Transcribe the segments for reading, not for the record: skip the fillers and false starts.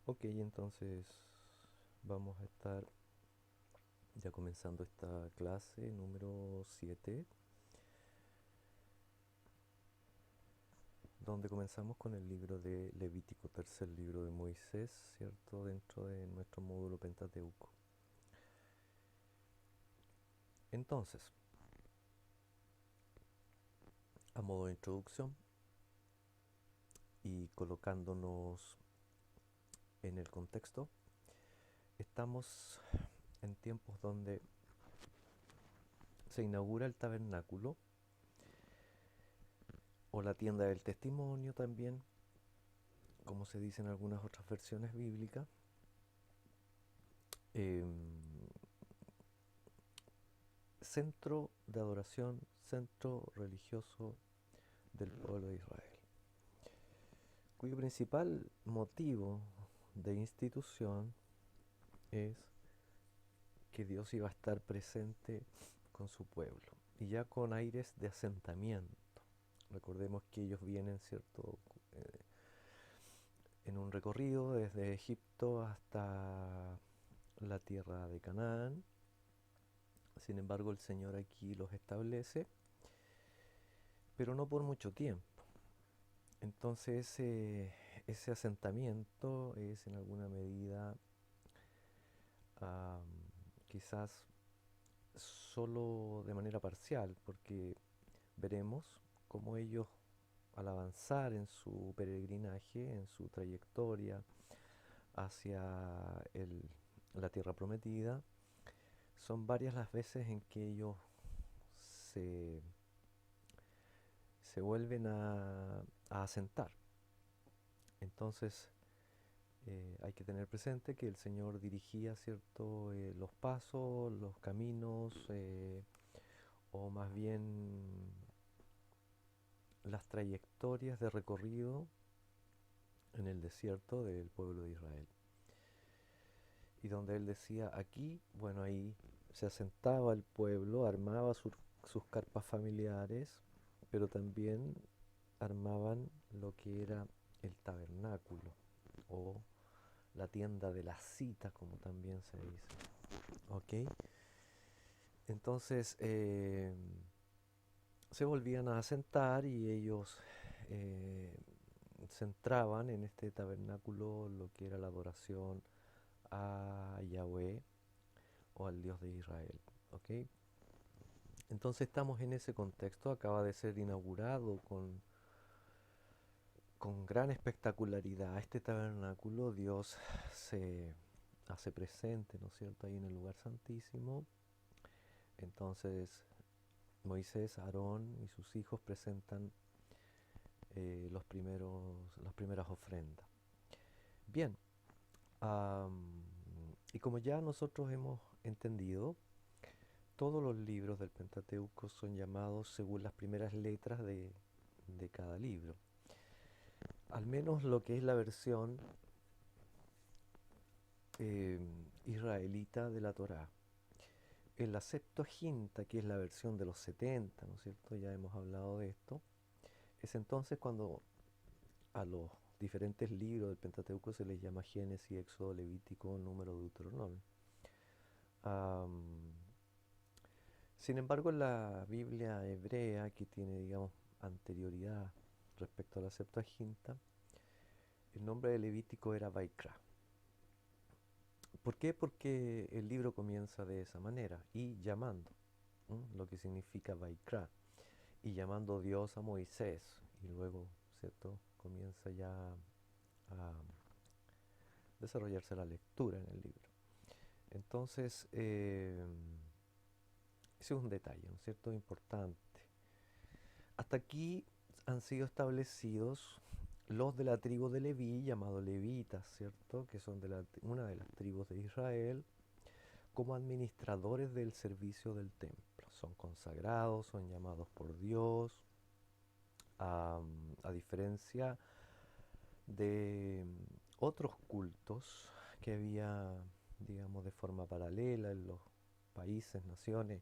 Ok, entonces vamos a estar ya comenzando esta clase número 7, donde comenzamos con el libro de Levítico, tercer libro de Moisés, ¿cierto? Dentro de nuestro módulo Pentateuco. Entonces, a modo de introducción y colocándonos en el contexto, estamos en tiempos donde se inaugura el tabernáculo o la tienda del testimonio también, como se dice en algunas otras versiones bíblicas. Centro de adoración, centro religioso del pueblo de Israel, cuyo principal motivo de institución es que Dios iba a estar presente con su pueblo y ya con aires de asentamiento. Recordemos que ellos vienen, ¿cierto?, en un recorrido desde Egipto hasta la tierra de Canaán. Sin embargo, el Señor aquí los establece, pero no por mucho tiempo. Entonces ese asentamiento es en alguna medida am, quizás solo de manera parcial, porque veremos cómo ellos al avanzar en su peregrinaje, en su trayectoria hacia la tierra prometida, son varias las veces en que ellos se, se vuelven a asentar. Entonces, hay que tener presente que el Señor dirigía, ¿cierto?, los pasos, los caminos, o más bien las trayectorias de recorrido en el desierto del pueblo de Israel. Y donde Él decía, aquí, bueno, ahí se asentaba el pueblo, armaba sus carpas familiares, pero también armaban lo que era el tabernáculo o la tienda de la cita, como también se dice. ¿Ok? Entonces se volvían a sentar y ellos eh, centraban en este tabernáculo lo que era la adoración a Yahweh o al Dios de Israel. ¿Ok? Entonces estamos en ese contexto, acaba de ser inaugurado con gran espectacularidad este tabernáculo. Dios se hace presente, ¿no es cierto?, ahí en el lugar santísimo. Entonces Moisés, Aarón y sus hijos presentan las primeras ofrendas. Bien, y como ya nosotros hemos entendido, todos los libros del Pentateuco son llamados según las primeras letras de cada libro. Al menos lo que es la versión israelita de la Torá. En la Septuaginta, que es la versión de los 70, ¿no es cierto? Ya hemos hablado de esto. Es entonces cuando a los diferentes libros del Pentateuco se les llama Génesis, Éxodo, Levítico, Número, Deuteronomio. Am, Sin embargo, en la Biblia hebrea, que tiene, digamos, anterioridad respecto a la Septuaginta, el nombre de Levítico era Vaikra. ¿Por qué? Porque el libro comienza de esa manera, y llamando, lo que significa Vaikra, y llamando Dios a Moisés, y luego, ¿cierto?, comienza ya a desarrollarse la lectura en el libro. Entonces, ese es un detalle, ¿no es cierto?, importante. Hasta aquí han sido establecidos los de la tribu de Leví, llamados levitas, ¿cierto?, que son una de las tribus de Israel, como administradores del servicio del templo. Son consagrados, son llamados por Dios, a diferencia de otros cultos que había, digamos, de forma paralela en los países, naciones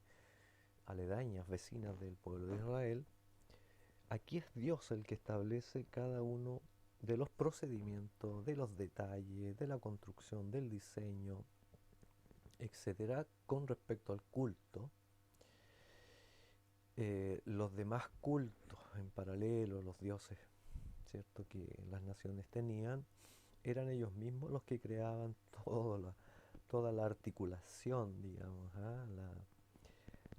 aledañas, vecinas del pueblo de Israel. Aquí es Dios el que establece cada uno de los procedimientos, de los detalles, de la construcción, del diseño, etcétera, con respecto al culto. Los demás cultos en paralelo, los dioses, ¿cierto?, que las naciones tenían, eran ellos mismos los que creaban toda la articulación, digamos, ¿ah?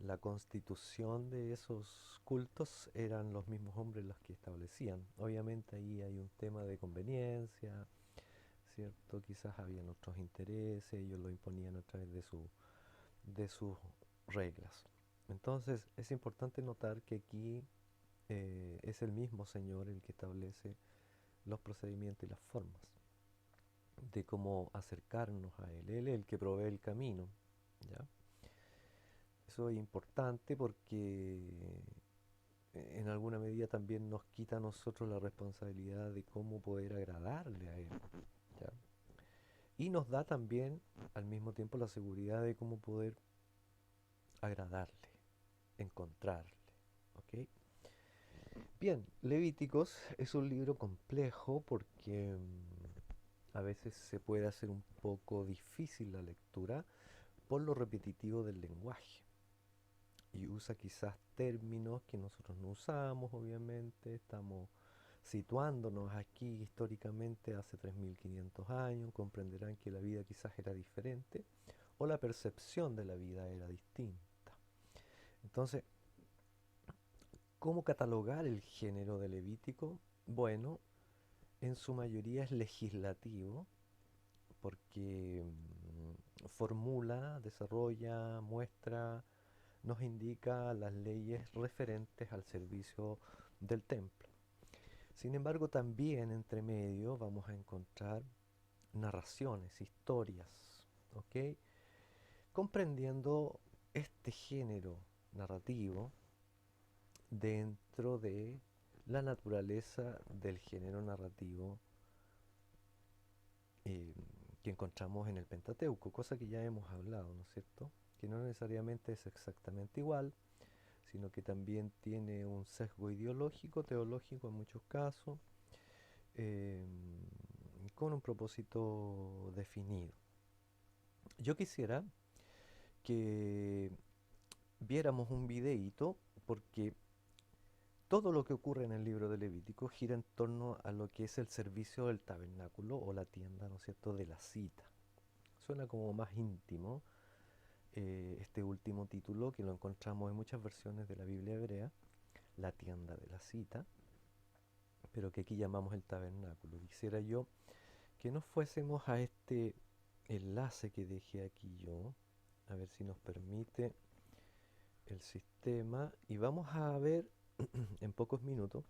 La constitución de esos cultos eran los mismos hombres los que establecían. Obviamente ahí hay un tema de conveniencia, ¿cierto? Quizás habían otros intereses, ellos lo imponían a través de sus reglas. Entonces es importante notar que aquí es el mismo Señor el que establece los procedimientos y las formas de cómo acercarnos a Él. Él es el que provee el camino, ¿ya? Eso es importante porque en alguna medida también nos quita a nosotros la responsabilidad de cómo poder agradarle a Él, ¿ya? Y nos da también al mismo tiempo la seguridad de cómo poder agradarle, encontrarle, ¿ok? Bien, Levíticos es un libro complejo porque a veces se puede hacer un poco difícil la lectura por lo repetitivo del lenguaje. Y usa quizás términos que nosotros no usamos, obviamente. Estamos situándonos aquí históricamente hace 3500 años. Comprenderán que la vida quizás era diferente o la percepción de la vida era distinta. Entonces, ¿cómo catalogar el género de Levítico? Bueno, en su mayoría es legislativo porque formula, desarrolla, muestra, nos indica las leyes referentes al servicio del templo. Sin embargo, también entre medio vamos a encontrar narraciones, historias, ¿ok? Comprendiendo este género narrativo dentro de la naturaleza del género narrativo que encontramos en el Pentateuco, cosa que ya hemos hablado, ¿no es cierto? Que no necesariamente es exactamente igual, sino que también tiene un sesgo ideológico, teológico en muchos casos, con un propósito definido. Yo quisiera que viéramos un videíto porque todo lo que ocurre en el libro de Levítico gira en torno a lo que es el servicio del tabernáculo o la tienda, ¿no es cierto?, de la cita. Suena como más íntimo este último título, que lo encontramos en muchas versiones de la Biblia hebrea, la tienda de la cita, pero que aquí llamamos el tabernáculo. Quisiera yo que nos fuésemos a este enlace que dejé aquí yo, a ver si nos permite el sistema, y vamos a ver en pocos minutos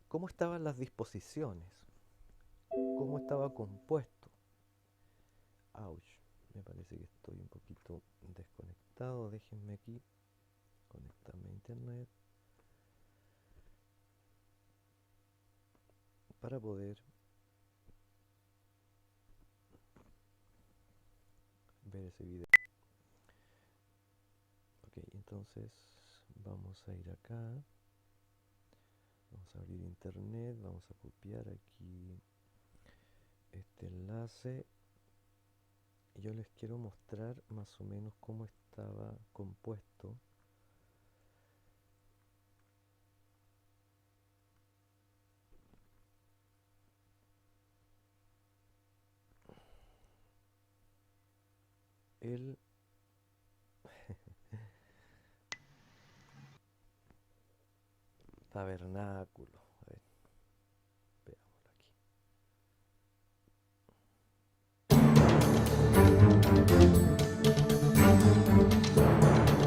cómo estaban las disposiciones, cómo estaba compuesto. Ouch, me parece que estoy un poquito desconectado. Déjenme aquí conectarme a internet para poder ver ese video. Ok, entonces vamos a ir acá, vamos a abrir internet, vamos a copiar aquí este enlace. Yo les quiero mostrar más o menos cómo estaba compuesto el tabernáculo. A ver, veámoslo aquí.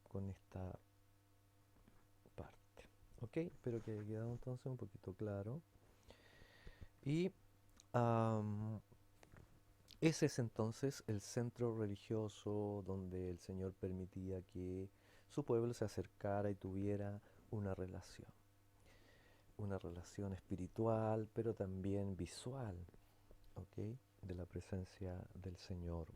continuar con esta parte. ¿Ok? Espero que haya quedado entonces un poquito claro. Y am, ese es entonces el centro religioso donde el Señor permitía que su pueblo se acercara y tuviera una relación espiritual, pero también visual, ¿ok? De la presencia del Señor.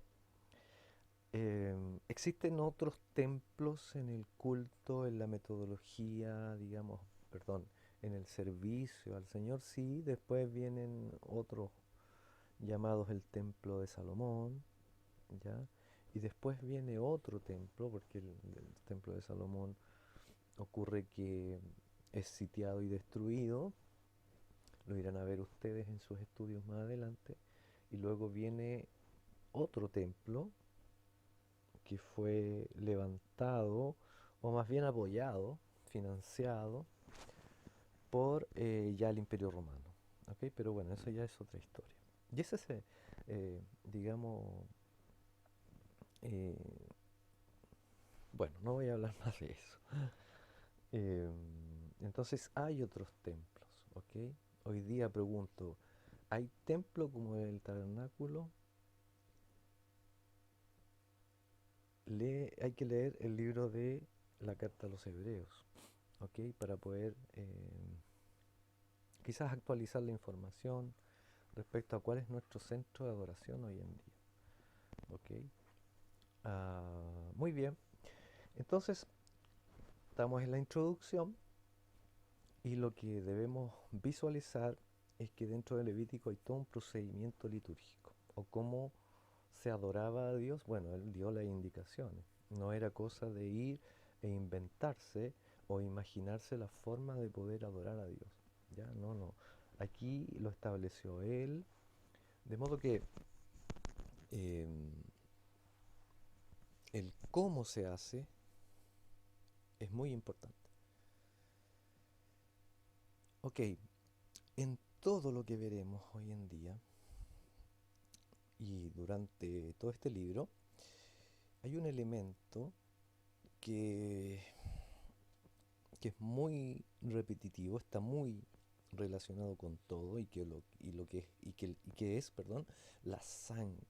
Existen otros templos en el culto, en la metodología, digamos, perdón, en el servicio al Señor, sí, después vienen otros llamados el templo de Salomón, ¿ya? Y después viene otro templo, porque el templo de Salomón ocurre que es sitiado y destruido, lo irán a ver ustedes en sus estudios más adelante, y luego viene otro templo que fue levantado, o más bien apoyado, financiado, por ya el Imperio Romano. ¿Ok? Pero bueno, eso ya es otra historia. Y ese es, digamos, eh, bueno, no voy a hablar más de eso. Eh, entonces hay otros templos, ¿ok? Hoy día pregunto, ¿hay templo como el tabernáculo? Hay que leer el libro de la carta a los hebreos, ¿ok? Para poder quizás actualizar la información respecto a cuál es nuestro centro de adoración hoy en día, ¿ok? Muy bien, entonces estamos en la introducción y lo que debemos visualizar es que dentro del Levítico hay todo un procedimiento litúrgico, o cómo se adoraba a Dios. Bueno, él dio las indicaciones, no era cosa de ir e inventarse o imaginarse la forma de poder adorar a Dios, ¿ya? No, no, aquí lo estableció él, de modo que eh, el cómo se hace es muy importante. Ok, en todo lo que veremos hoy en día y durante todo este libro, hay un elemento que, que es muy repetitivo, está muy relacionado con todo y que es, perdón, la sangre,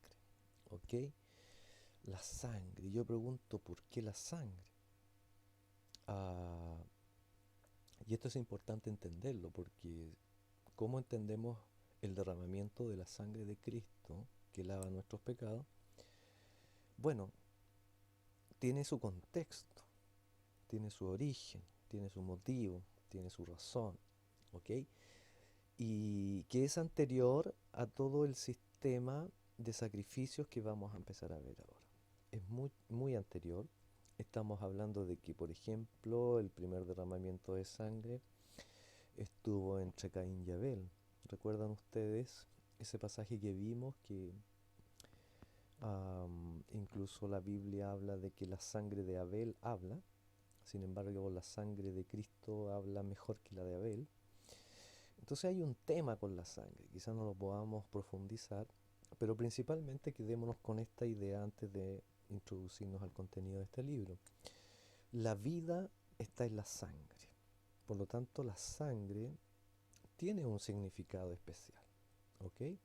¿ok? La sangre. Yo pregunto, ¿por qué la sangre? Ah, y esto es importante entenderlo porque ¿cómo entendemos el derramamiento de la sangre de Cristo que lava nuestros pecados? Bueno, tiene su contexto, tiene su origen, tiene su motivo, tiene su razón, ¿ok? Y que es anterior a todo el sistema de sacrificios que vamos a empezar a ver ahora. Es muy, muy anterior. Estamos hablando de que, por ejemplo, el primer derramamiento de sangre estuvo entre Caín y Abel. ¿Recuerdan ustedes ese pasaje que vimos que incluso la Biblia habla de que la sangre de Abel habla, sin embargo la sangre de Cristo habla mejor que la de Abel? Entonces hay un tema con la sangre, quizás no lo podamos profundizar, pero principalmente quedémonos con esta idea antes de introducirnos al contenido de este libro. La vida está en la sangre, por lo tanto la sangre tiene un significado especial, ¿ok?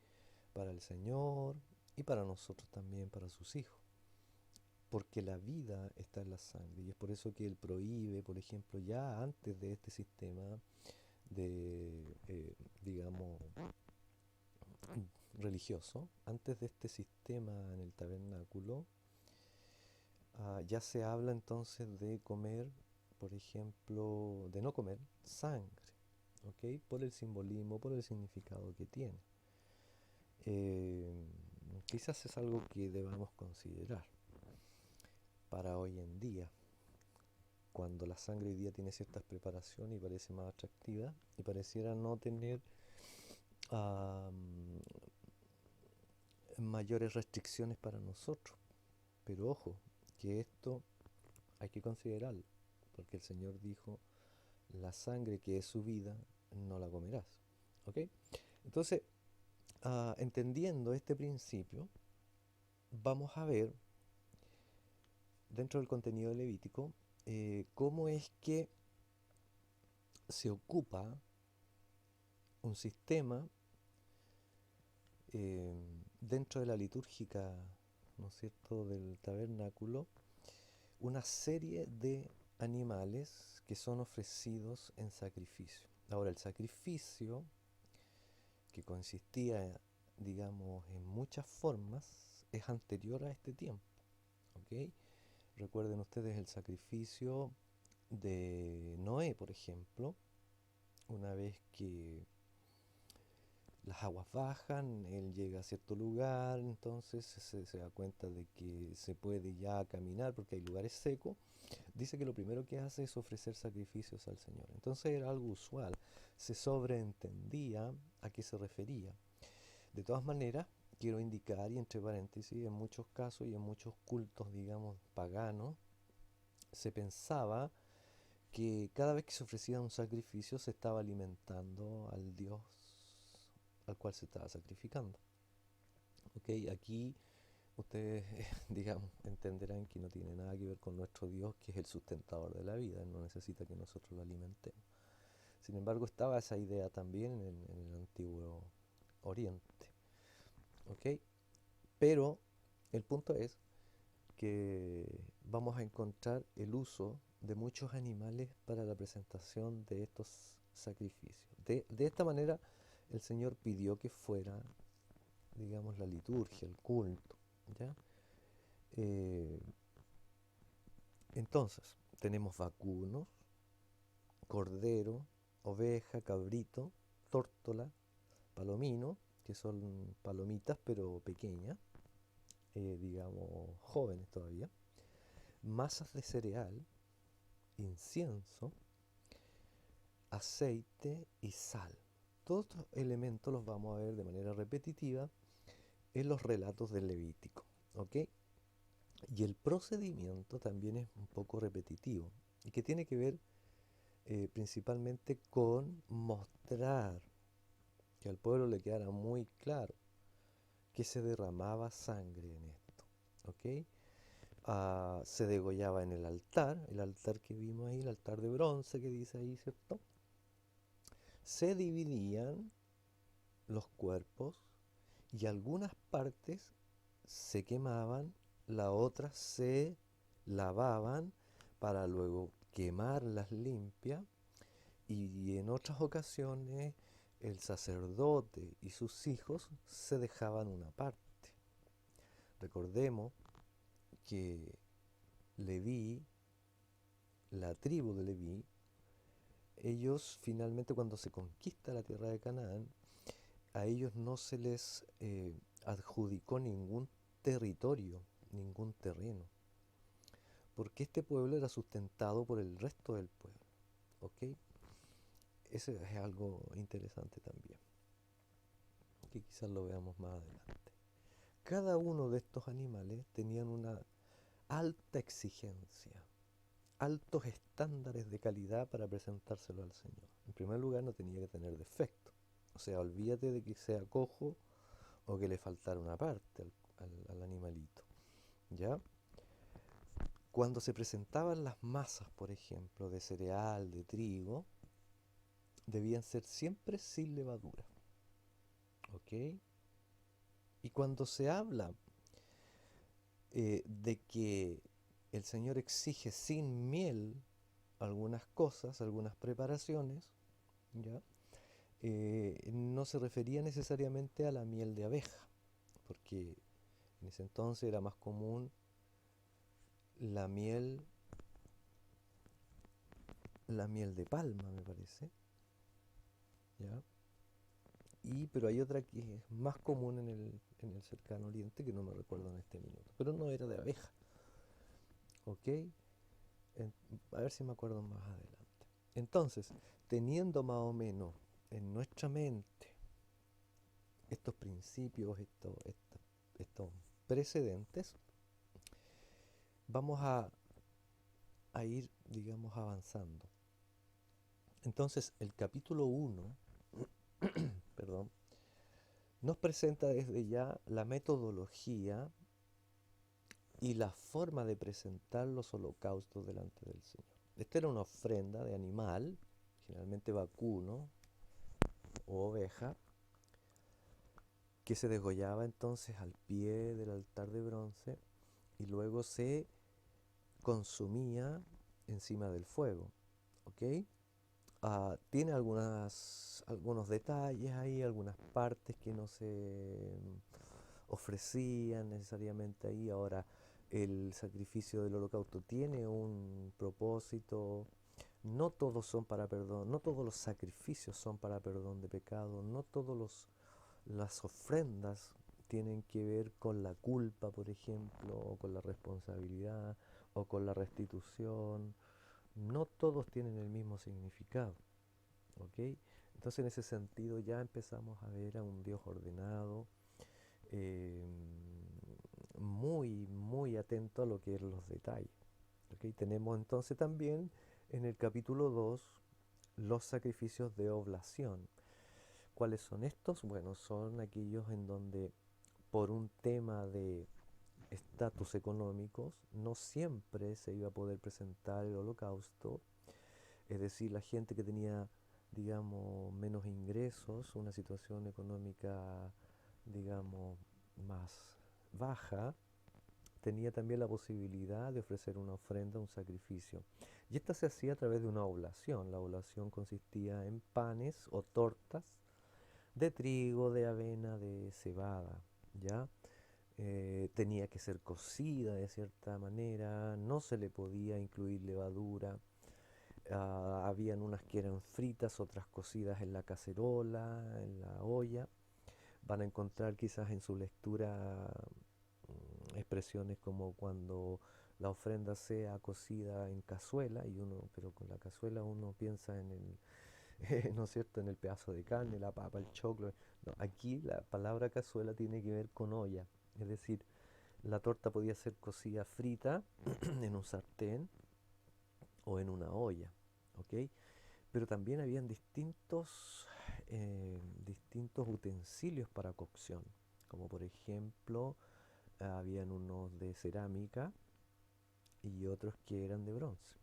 Para el Señor y para nosotros también, para sus hijos, porque la vida está en la sangre y es por eso que Él prohíbe, por ejemplo, ya antes de este sistema de, digamos, religioso, antes de este sistema en el tabernáculo, ya se habla entonces de comer, por ejemplo, de no comer sangre, ¿ok? Por el simbolismo, por el significado que tiene. Eh, Quizás es algo que debamos considerar para hoy en día, cuando la sangre hoy día tiene ciertas preparaciones y parece más atractiva y pareciera no tener um, mayores restricciones para nosotros. Pero ojo, que esto hay que considerarlo, porque el Señor dijo, la sangre que es su vida, no la comerás. ¿Ok? Entonces, entendiendo este principio, vamos a ver dentro del contenido de Levítico, cómo es que se ocupa un sistema dentro de la litúrgica, ¿no es cierto?, del tabernáculo, una serie de animales que son ofrecidos en sacrificio. Ahora, el sacrificio, que consistía, digamos, en muchas formas, es anterior a este tiempo, ¿ok? Recuerden ustedes el sacrificio de Noé, por ejemplo, una vez que las aguas bajan, él llega a cierto lugar, entonces se da cuenta de que se puede ya caminar porque hay lugares secos. Dice que lo primero que hace es ofrecer sacrificios al Señor. Entonces era algo usual, se sobreentendía a qué se refería. De todas maneras, quiero indicar, y entre paréntesis, en muchos casos y en muchos cultos, digamos, paganos, se pensaba que cada vez que se ofrecía un sacrificio se estaba alimentando al Dios al cual se estaba sacrificando. Ok, aquí ustedes, digamos, entenderán que no tiene nada que ver con nuestro Dios, que es el sustentador de la vida, Él no necesita que nosotros lo alimentemos. Sin embargo, estaba esa idea también en el antiguo Oriente. ¿Ok? Pero el punto es que vamos a encontrar el uso de muchos animales para la presentación de estos sacrificios. De esta manera, el Señor pidió que fuera, digamos, la liturgia, el culto. ¿Ya? Eh, entonces, tenemos vacunos, cordero, oveja, cabrito, tórtola, palomino, que son palomitas pero pequeñas, digamos, jóvenes todavía, masas de cereal, incienso, aceite y sal. Todos estos elementos los vamos a ver de manera repetitiva en los relatos del Levítico. ¿Ok? Y el procedimiento también es un poco repetitivo y que tiene que ver principalmente con mostrar que al pueblo le quedara muy claro que se derramaba sangre en esto. ¿Ok? Se degollaba en el altar que vimos ahí, el altar de bronce que dice ahí, ¿cierto? Se dividían los cuerpos y algunas partes se quemaban, las otras se lavaban para luego quemarlas limpias y en otras ocasiones el sacerdote y sus hijos se dejaban una parte. Recordemos que Leví, la tribu de Leví, ellos finalmente cuando se conquista la tierra de Canaán, a ellos no se les adjudicó ningún territorio, ningún terreno, porque este pueblo era sustentado por el resto del pueblo. ¿Ok? Eso es algo interesante también, que quizás lo veamos más adelante. Cada uno de estos animales tenían una alta exigencia, altos estándares de calidad para presentárselo al Señor. En primer lugar, no tenía que tener defecto. O sea, olvídate de que sea cojo o que le faltara una parte al animalito. ¿Ya? Cuando se presentaban las masas, por ejemplo, de cereal, de trigo, debían ser siempre sin levadura. ¿Ok? Y cuando se habla de que el Señor exige sin miel algunas cosas, algunas preparaciones, ¿ya? No se refería necesariamente a la miel de abeja, porque en ese entonces era más común la miel, la miel de palma, me parece, ¿ya? Pero hay otra que es más común en el cercano oriente, que no me recuerdo en este minuto, pero no era de abeja, ¿ok? En- a ver si me acuerdo más adelante. Entonces, teniendo más o menos en nuestra mente estos principios, estos precedentes, vamos a ir, digamos, avanzando. Entonces, el capítulo 1, perdón, nos presenta desde ya la metodología y la forma de presentar los holocaustos delante del Señor. Esta era una ofrenda de animal, generalmente vacuno o oveja, que se degollaba entonces al pie del altar de bronce y luego se consumía encima del fuego. ¿Ok? Tiene algunos detalles ahí, algunas partes que no se ofrecían necesariamente ahí. Ahora, el sacrificio del holocausto tiene un propósito. No todos son para perdón, no todos los sacrificios son para perdón de pecado, no todas las ofrendas tienen que ver con la culpa, por ejemplo, o con la responsabilidad, o con la restitución. No todos tienen el mismo significado. ¿Ok? Entonces en ese sentido ya empezamos a ver a un Dios ordenado, eh, muy, muy atento a lo que es los detalles. ¿Ok? Tenemos entonces también en el capítulo 2 los sacrificios de oblación. ¿Cuáles son estos? Bueno, son aquellos en donde por un tema de estatus económicos no siempre se iba a poder presentar el holocausto, es decir, la gente que tenía, digamos, menos ingresos, una situación económica, digamos, más baja, tenía también la posibilidad de ofrecer una ofrenda, un sacrificio. Y esta se hacía a través de una oblación. La oblación consistía en panes o tortas de trigo, de avena, de cebada, ¿ya? Tenía que ser cocida de cierta manera, no se le podía incluir levadura. Habían unas que eran fritas, otras cocidas en la cacerola, en la olla. Van a encontrar quizás en su lectura expresiones como cuando la ofrenda sea cocida en cazuela, pero con la cazuela uno piensa en ¿no es cierto?, en el pedazo de carne, la papa, el choclo. No, aquí la palabra cazuela tiene que ver con olla, es decir, la torta podía ser cocida frita en un sartén o en una olla, ¿ok? Pero también habían distintos utensilios para cocción, como por ejemplo, habían unos de cerámica y otros que eran de bronce,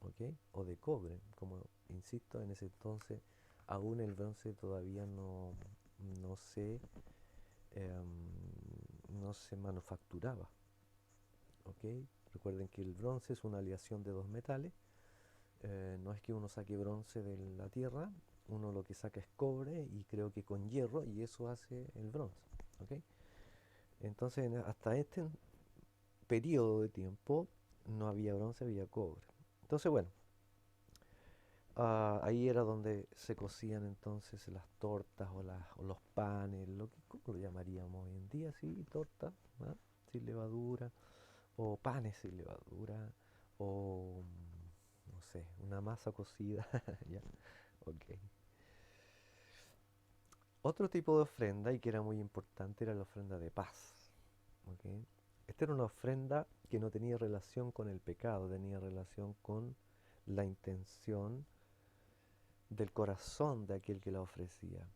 ¿ok? O de cobre, como insisto, en ese entonces aún el bronce todavía no se, no se manufacturaba, ¿ok? Recuerden que el bronce es una aleación de dos metales. No es que uno saque bronce de la tierra, uno lo que saca es cobre y creo que con hierro, y eso hace el bronce, ¿ok? Entonces hasta este periodo de tiempo no había bronce, había cobre. Entonces bueno, ahí era donde se cocían entonces las tortas o los panes, ¿cómo lo llamaríamos hoy en día? Sí, tortas, ¿ah? Sin levadura, o panes sin levadura, o no sé, una masa cocida, ¿ya? Ok. Otro tipo de ofrenda, y que era muy importante, era la ofrenda de paz. ¿Ok? Esta era una ofrenda que no tenía relación con el pecado, tenía relación con la intención del corazón de aquel que la ofrecía.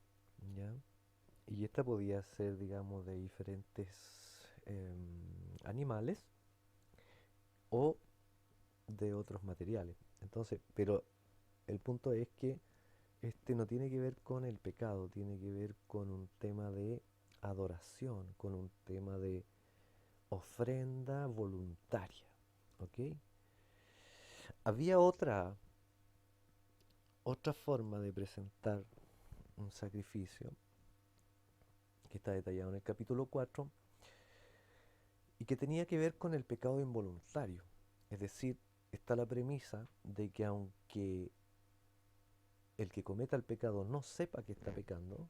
¿Ya? Y esta podía ser, digamos, de diferentes animales o de otros materiales. Entonces, pero el punto es que este no tiene que ver con el pecado, tiene que ver con un tema de adoración, con un tema de ofrenda voluntaria. ¿Ok? Había otra forma de presentar un sacrificio que está detallado en el capítulo 4 y que tenía que ver con el pecado involuntario. Es decir, está la premisa de que aunque el que cometa el pecado no sepa que está pecando,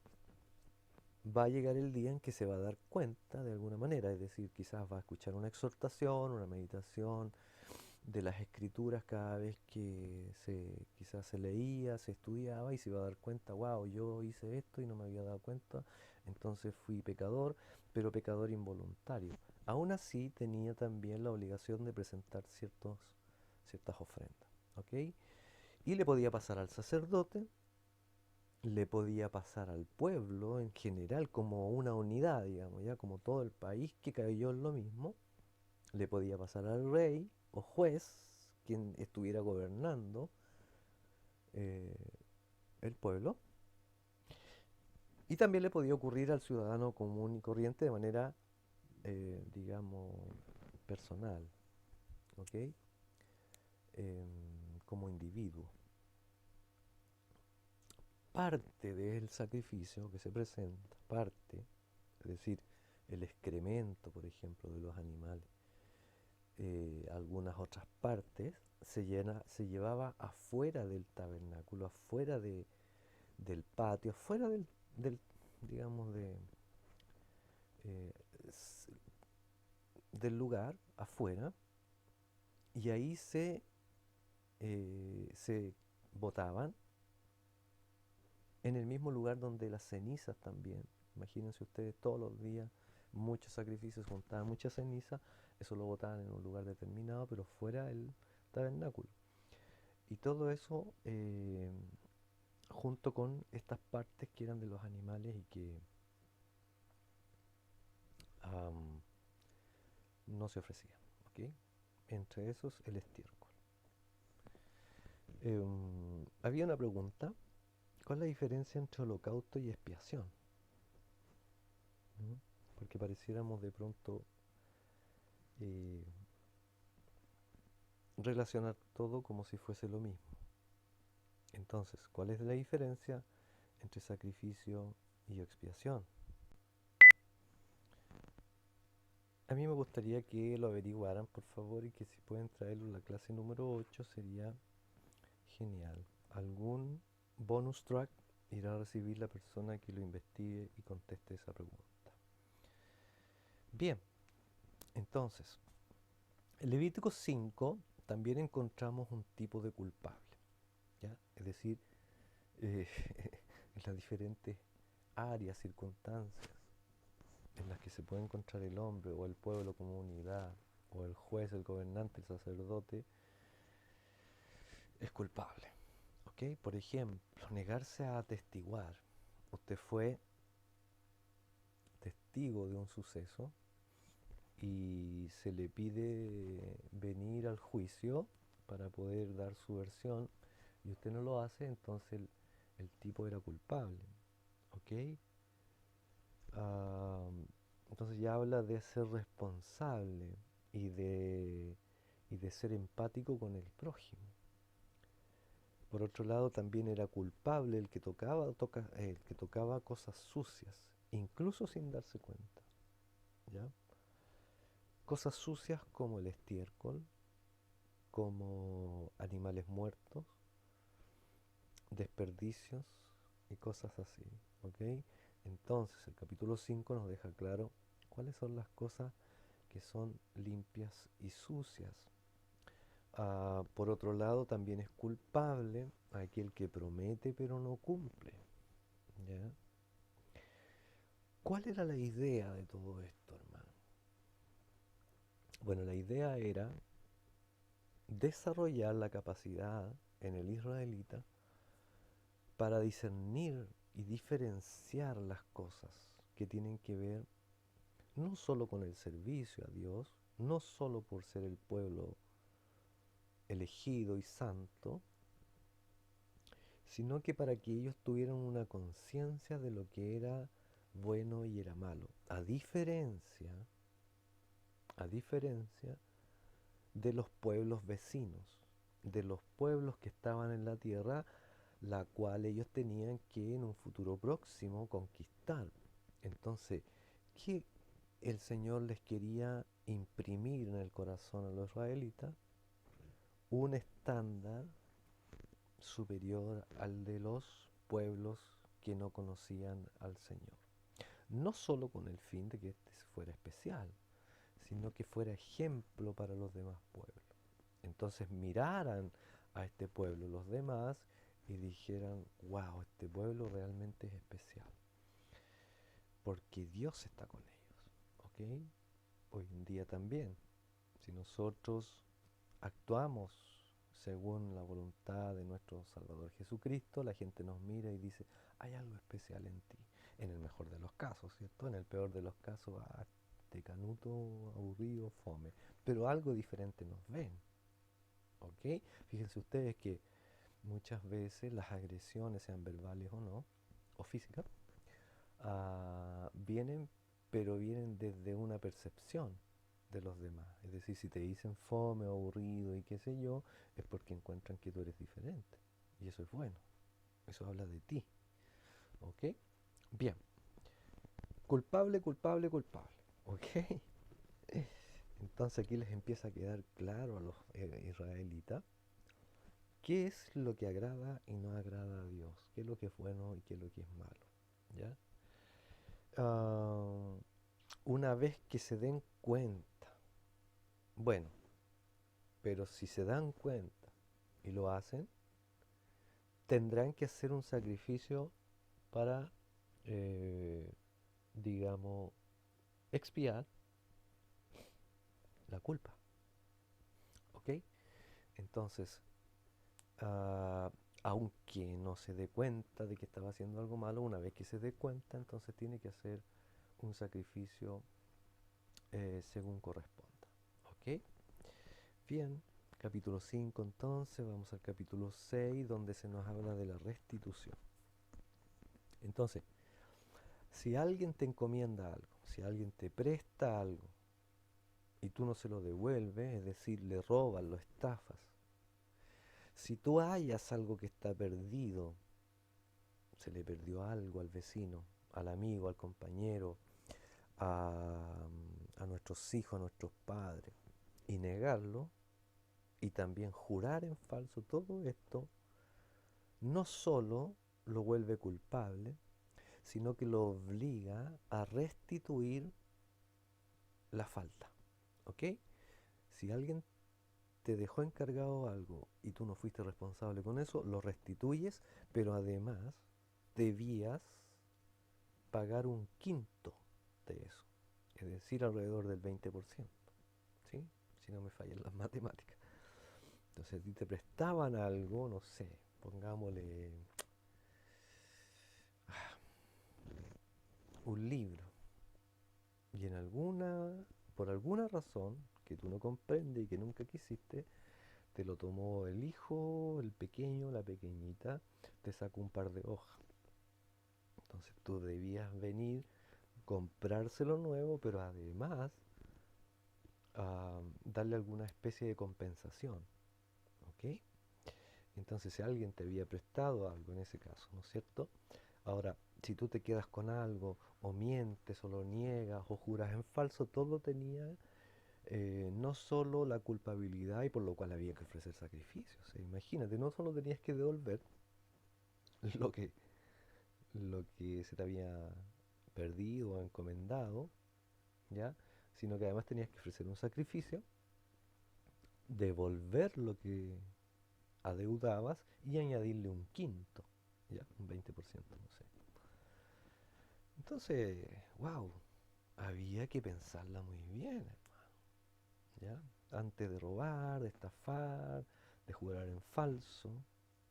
va a llegar el día en que se va a dar cuenta de alguna manera, es decir, quizás va a escuchar una exhortación, una meditación de las escrituras cada vez que quizás se leía, se estudiaba y se iba a dar cuenta, wow, yo hice esto y no me había dado cuenta, entonces fui pecador, pero pecador involuntario. Aún así tenía también la obligación de presentar ciertas ofrendas, ¿ok? Y le podía pasar al sacerdote, le podía pasar al pueblo en general como una unidad, digamos, ya como todo el país que cayó en lo mismo, le podía pasar al rey o juez, quien estuviera gobernando eh, el pueblo, y también le podía ocurrir al ciudadano común y corriente de manera, digamos, personal, ¿ok? Como individuo. Parte del sacrificio que se presenta, parte, es decir, el excremento, por ejemplo, de los animales, algunas otras partes, se llevaba afuera del tabernáculo, afuera del patio, afuera del, digamos, eh, s- del lugar, afuera, y ahí se botaban en el mismo lugar donde las cenizas también. Imagínense ustedes todos los días, muchos sacrificios, juntaban mucha ceniza, eso lo botaban en un lugar determinado, pero fuera del tabernáculo. Y todo eso junto con estas partes que eran de los animales y que am, no se ofrecían. ¿Ok? Entre esos el estiércol. Había una pregunta, ¿cuál es la diferencia entre holocausto y expiación? ¿Mm? Porque pareciéramos de pronto eh, relacionar todo como si fuese lo mismo. Entonces, ¿cuál es la diferencia entre sacrificio y expiación? A mí me gustaría que lo averiguaran, por favor, y que si pueden traerlo en la clase número 8 sería genial. Algún bonus track irá a recibir la persona que lo investigue y conteste esa pregunta. Bien, entonces, en Levítico 5 también encontramos un tipo de culpable, ¿ya? Es decir, eh, en las diferentes áreas, circunstancias en las que se puede encontrar el hombre o el pueblo como unidad, o el juez, el gobernante, el sacerdote, es culpable. ¿Ok? Por ejemplo, negarse a atestiguar. Usted fue testigo de un suceso y se le pide venir al juicio para poder dar su versión y usted no lo hace, entonces el tipo era culpable. ¿Ok? Ah, entonces ya habla de ser responsable y de, y de ser empático con el prójimo. Por otro lado, también era culpable el que tocaba cosas sucias, incluso sin darse cuenta. ¿Ya? Cosas sucias como el estiércol, como animales muertos, desperdicios y cosas así. ¿Ok? Entonces, el capítulo 5 nos deja claro cuáles son las cosas que son limpias y sucias. Por otro lado, también es culpable aquel que promete pero no cumple. ¿Ya? ¿Cuál era la idea de todo esto, hermano? Bueno, la idea era desarrollar la capacidad en el israelita para discernir y diferenciar las cosas que tienen que ver no solo con el servicio a Dios, no solo por ser el pueblo elegido y santo, sino que para que ellos tuvieran una conciencia de lo que era bueno y era malo. A diferencia de los pueblos vecinos, de los pueblos que estaban en la tierra, la cual ellos tenían que en un futuro próximo conquistar. Entonces, ¿qué el Señor les quería imprimir en el corazón a los israelitas? Un estándar superior al de los pueblos que no conocían al Señor. No solo con el fin de que éste fuera especial, sino que fuera ejemplo para los demás pueblos. Entonces miraran a este pueblo los demás y dijeran, wow, este pueblo realmente es especial, porque Dios está con ellos. ¿Ok? Hoy en día también, si nosotros actuamos según la voluntad de nuestro Salvador Jesucristo, la gente nos mira y dice, hay algo especial en ti. En el mejor de los casos, ¿cierto? En el peor de los casos, triste, canuto, aburrido, fome, pero algo diferente nos ven, ¿ok? Fíjense ustedes que muchas veces las agresiones, sean verbales o no, o físicas, vienen, pero vienen desde una percepción de los demás. Es decir, si te dicen fome o aburrido y qué sé yo, es porque encuentran que tú eres diferente. Y eso es bueno. Eso habla de ti. ¿Ok? Bien. Culpable, culpable, culpable. ¿Ok? Entonces aquí les empieza a quedar claro a los israelitas qué es lo que agrada y no agrada a Dios, qué es lo que es bueno y qué es lo que es malo. ¿Ya? Ah, una vez que se den cuenta, bueno, pero si se dan cuenta y lo hacen, tendrán que hacer un sacrificio para, eh, digamos, expiar la culpa. ¿Ok? Entonces, ah, aunque no se dé cuenta de que estaba haciendo algo malo, una vez que se dé cuenta, entonces tiene que hacer un sacrificio según corresponda. ¿Ok? Bien, capítulo 5 entonces, vamos al capítulo 6 donde se nos habla de la restitución. Entonces, si alguien te encomienda algo, si alguien te presta algo y tú no se lo devuelves, es decir, le robas, lo estafas, si tú hallas algo que está perdido, se le perdió algo al vecino, al amigo, al compañero, a nuestros hijos, a nuestros padres, y negarlo, y también jurar en falso, todo esto no solo lo vuelve culpable, sino que lo obliga a restituir la falta. ¿Ok? Si alguien te dejó encargado algo y tú no fuiste responsable con eso, lo restituyes, pero además debías pagar un quinto de eso, es decir, alrededor del 20%, ¿sí? Si no me fallan las matemáticas. Entonces, si te prestaban algo, no sé, pongámosle un libro, y por alguna razón que tú no comprendes y que nunca quisiste, te lo tomó el hijo, el pequeño, la pequeñita, te sacó un par de hojas. Entonces tú debías venir, comprárselo nuevo, pero además darle alguna especie de compensación. ¿Ok? Entonces si alguien te había prestado algo en ese caso, ¿no es cierto? Ahora, si tú te quedas con algo, o mientes, o lo niegas, o juras en falso, todo tenía no solo la culpabilidad y por lo cual había que ofrecer sacrificios. Imagínate, no solo tenías que devolver lo que, lo que se te había perdido o encomendado, ¿ya? Sino que además tenías que ofrecer un sacrificio, devolver lo que adeudabas y añadirle un quinto, ¿ya? Un 20%, no sé. Entonces, wow, había que pensarla muy bien, hermano, ¿ya? Antes de robar, de estafar, de jurar en falso,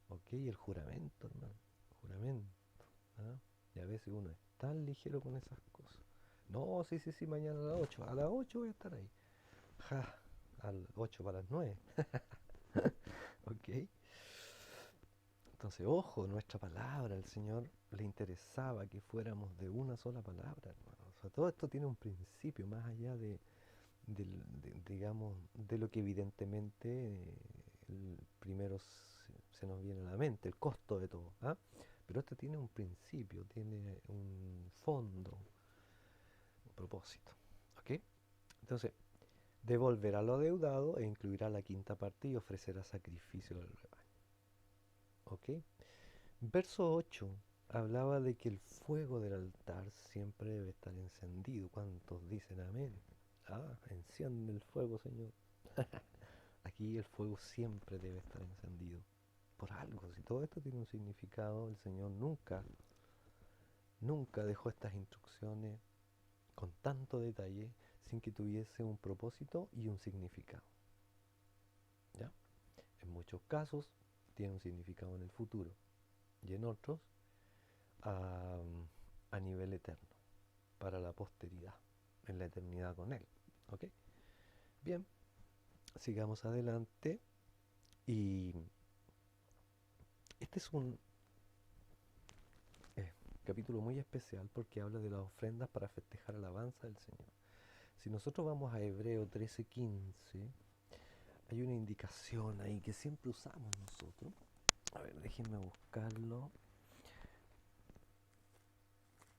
¿ok? El juramento, hermano, juramento, ¿ah? Y a veces uno es tan ligero con esas cosas. No, sí, sí, sí, mañana a las 8 voy a estar ahí. Ja, a las 8 para las 9. ¿Ok? Entonces, ojo, nuestra palabra, al Señor le interesaba que fuéramos de una sola palabra, hermano. O sea, todo esto tiene un principio, más allá digamos, de lo que evidentemente primero se nos viene a la mente, el costo de todo. ¿Ah? Pero esto tiene un principio, tiene un fondo, un propósito. ¿Ok? Entonces, devolverá lo adeudado e incluirá la quinta parte y ofrecerá sacrificio del rebaño. ¿Ok? Verso 8 hablaba de que el fuego del altar siempre debe estar encendido. ¿Cuántos dicen amén? Ah, enciende el fuego, Señor. Aquí el fuego siempre debe estar encendido. Por algo, si todo esto tiene un significado, el Señor nunca dejó estas instrucciones con tanto detalle sin que tuviese un propósito y un significado. ¿Ya? En muchos casos tiene un significado en el futuro y en otros a, a nivel eterno, para la posteridad. en la eternidad con Él. ¿Ok? Bien, sigamos adelante. Y este es un capítulo muy especial porque habla de las ofrendas para festejar alabanza del Señor. Si nosotros vamos a Hebreo 13:15, hay una indicación ahí que siempre usamos nosotros. A ver, déjenme buscarlo.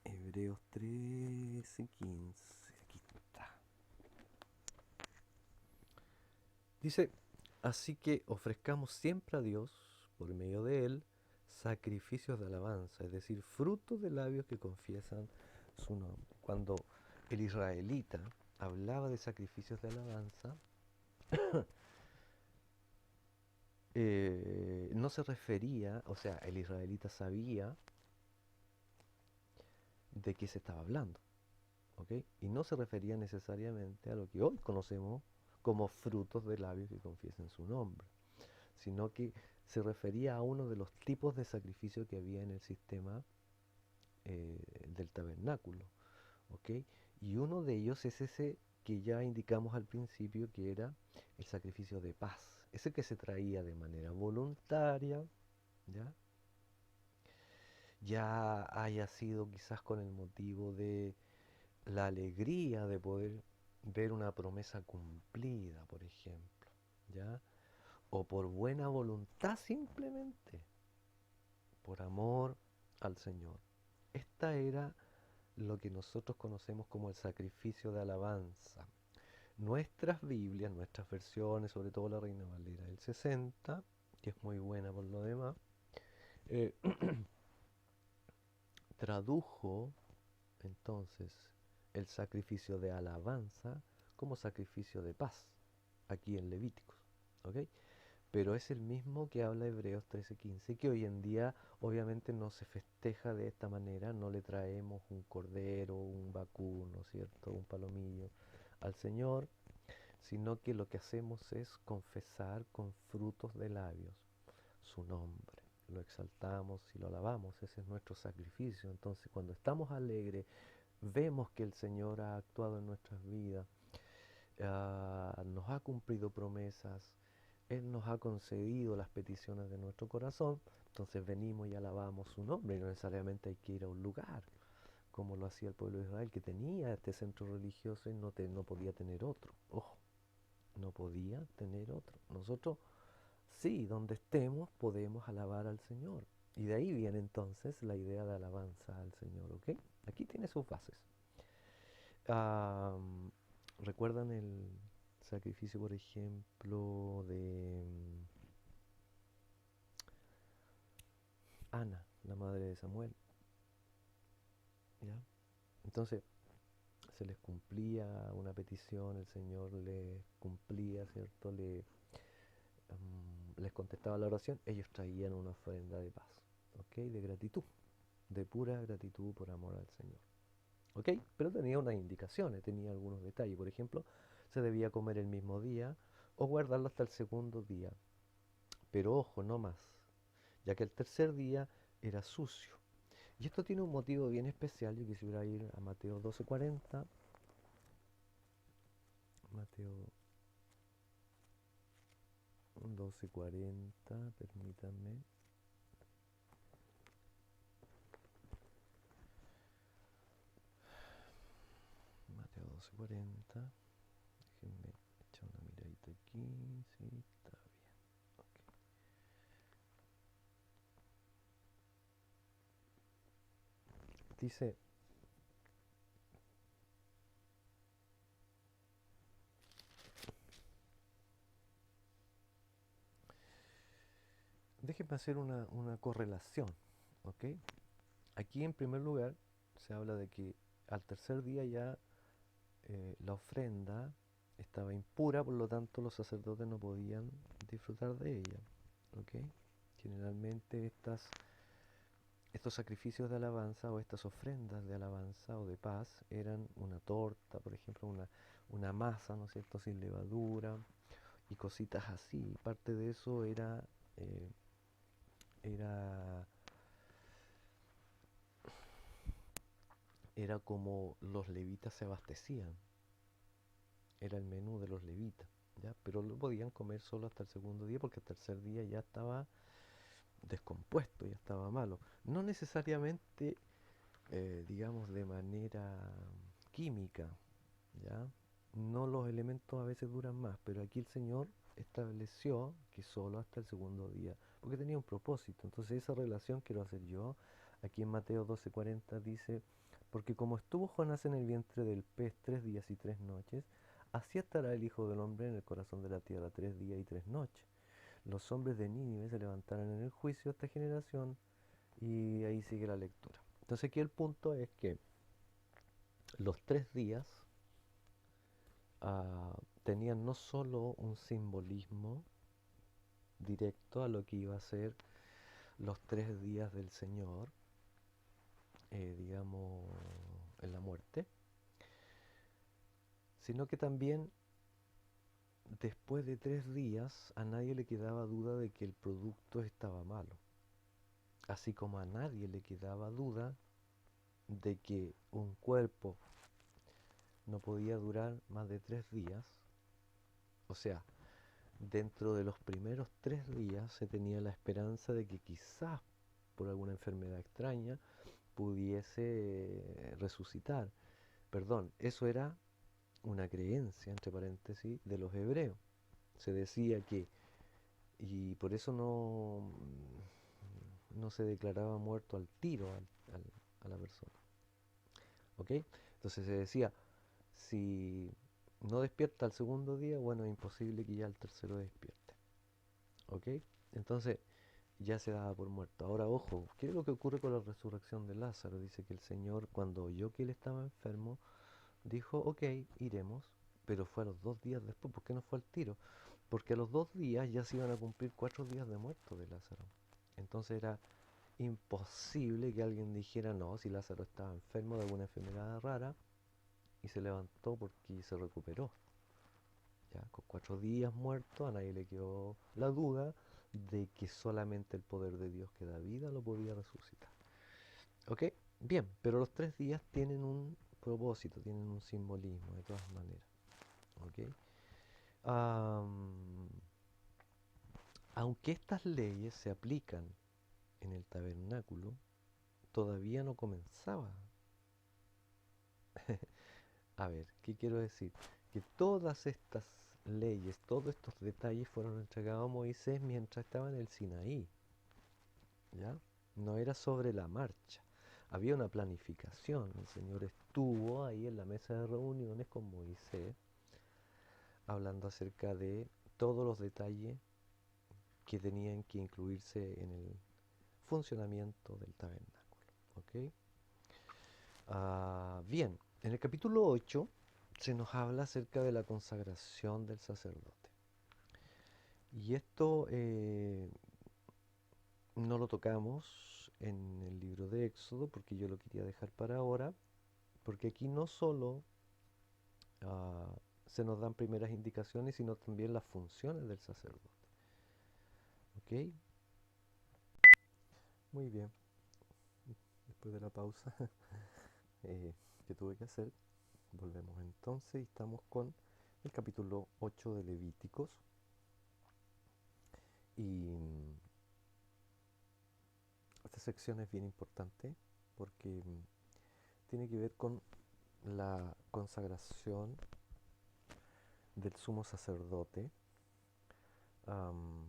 Hebreos 13:15. Aquí está. Dice, así que ofrezcamos siempre a Dios, por medio de Él, sacrificios de alabanza, es decir, frutos de labios que confiesan su nombre. Cuando el israelita hablaba de sacrificios de alabanza, no se refería, o sea, el israelita sabía de qué se estaba hablando, ¿ok? Y no se refería necesariamente a lo que hoy conocemos como frutos de labios que confiesen su nombre, sino que se refería a uno de los tipos de sacrificio que había en el sistema del tabernáculo, ¿ok? Y uno de ellos es ese que ya indicamos al principio, que era el sacrificio de paz, ese que se traía de manera voluntaria, ¿ya? Ya haya sido quizás con el motivo de la alegría de poder ver una promesa cumplida, por ejemplo, ¿ya? O por buena voluntad simplemente, por amor al Señor. Esta era lo que nosotros conocemos como el sacrificio de alabanza. Nuestras Biblias, nuestras versiones, sobre todo la Reina Valera del 60, que es muy buena por lo demás, eh, tradujo entonces el sacrificio de alabanza como sacrificio de paz, aquí en Levíticos, ¿ok? Pero es el mismo que habla Hebreos 13:15, que hoy en día obviamente no se festeja de esta manera, no le traemos un cordero, un vacuno, ¿cierto? Un palomillo al Señor, sino que lo que hacemos es confesar con frutos de labios su nombre. Lo exaltamos y lo alabamos, ese es nuestro sacrificio. Entonces, cuando estamos alegres, vemos que el Señor ha actuado en nuestras vidas, nos ha cumplido promesas, Él nos ha concedido las peticiones de nuestro corazón, entonces venimos y alabamos su nombre, y no necesariamente hay que ir a un lugar, como lo hacía el pueblo de Israel, que tenía este centro religioso y no podía tener otro. Ojo, no podía tener otro. Nosotros, sí, donde estemos podemos alabar al Señor. Y de ahí viene entonces la idea de alabanza al Señor, ¿ok? Aquí tiene sus bases. Ah, ¿recuerdan el sacrificio, por ejemplo, de Ana, la madre de Samuel? ¿Ya? Entonces, se les cumplía una petición, el Señor les cumplía, ¿cierto? Les contestaba la oración, ellos traían una ofrenda de paz, ¿ok? De gratitud, de pura gratitud por amor al Señor, ¿ok? Pero tenía unas indicaciones, tenía algunos detalles, por ejemplo, se debía comer el mismo día o guardarlo hasta el segundo día, pero ojo, no más, ya que el tercer día era sucio. Y esto tiene un motivo bien especial, yo quisiera ir a Mateo 12:40, Mateo 12:40, permítanme. Mateo 12:40. Déjenme echar una miradita aquí. Sí, está bien. Okay. Dice, déjenme hacer una correlación. ¿Ok? Aquí en primer lugar se habla de que al tercer día ya la ofrenda estaba impura, por lo tanto los sacerdotes no podían disfrutar de ella. ¿Ok? Generalmente estos sacrificios de alabanza o estas ofrendas de alabanza o de paz eran una torta, por ejemplo, una masa, ¿no es cierto?, sin levadura y cositas así. Parte de eso eh, era era como los levitas se abastecían, era el menú de los levitas, ¿ya? Pero lo podían comer solo hasta el segundo día porque hasta el tercer día ya estaba descompuesto, ya estaba malo. No necesariamente, digamos, de manera química, ¿ya? No, los elementos a veces duran más, pero aquí el Señor estableció que solo hasta el segundo día, porque tenía un propósito. Entonces esa relación quiero hacer yo. Aquí en Mateo 12:40 dice, porque como estuvo Jonás en el vientre del pez 3 días y 3 noches, así estará el Hijo del Hombre en el corazón de la tierra 3 días y 3 noches. Los hombres de Nínive se levantarán en el juicio de esta generación, y ahí sigue la lectura. Entonces aquí el punto es que los 3 días ah, tenían no solo un simbolismo directo a lo que iba a ser los 3 días del Señor, digamos, en la muerte, sino que también después de 3 días a nadie le quedaba duda de que el producto estaba malo, así como a nadie le quedaba duda de que un cuerpo no podía durar más de 3 días. O sea, dentro de los primeros 3 días se tenía la esperanza de que quizás por alguna enfermedad extraña pudiese resucitar. Perdón, eso era una creencia, entre paréntesis, de los hebreos. Se decía que, y por eso no se declaraba muerto al tiro a la persona. ¿Ok? Entonces se decía, si no despierta al segundo día, bueno, es imposible que ya al tercero despierte. ¿Ok? Entonces ya se daba por muerto. Ahora, ojo, ¿qué es lo que ocurre con la resurrección de Lázaro? Dice que el Señor, cuando oyó que él estaba enfermo, dijo, ok, iremos, pero fue a los 2 días después. ¿Por qué no fue al tiro? Porque a los 2 días ya se iban a cumplir 4 días de muerto de Lázaro. Entonces era imposible que alguien dijera, no, si Lázaro estaba enfermo de alguna enfermedad rara y se levantó porque se recuperó. Ya, con 4 días muerto, a nadie le quedó la duda de que solamente el poder de Dios que da vida lo podía resucitar. ¿Ok? Bien, pero los 3 días tienen un propósito, tienen un simbolismo de todas maneras. ¿Ok? Am, Aunque estas leyes se aplican en el tabernáculo, todavía no comenzaba. A ver, ¿qué quiero decir? Que todas estas leyes, todos estos detalles fueron entregados a Moisés mientras estaba en el Sinaí, ¿ya? No era sobre la marcha. Había una planificación. El Señor estuvo ahí en la mesa de reuniones con Moisés, hablando acerca de todos los detalles que tenían que incluirse en el funcionamiento del tabernáculo. ¿Ok? Bien, en el capítulo 8 se nos habla acerca de la consagración del sacerdote. Y esto no lo tocamos en el libro de Éxodo porque yo lo quería dejar para ahora, porque aquí no solo ah, se nos dan primeras indicaciones, sino también las funciones del sacerdote. ¿Ok? Muy bien. Después de la pausa eh, que tuve que hacer, volvemos entonces y estamos con el capítulo 8 de Levíticos. Y esta sección es bien importante porque tiene que ver con la consagración del sumo sacerdote am,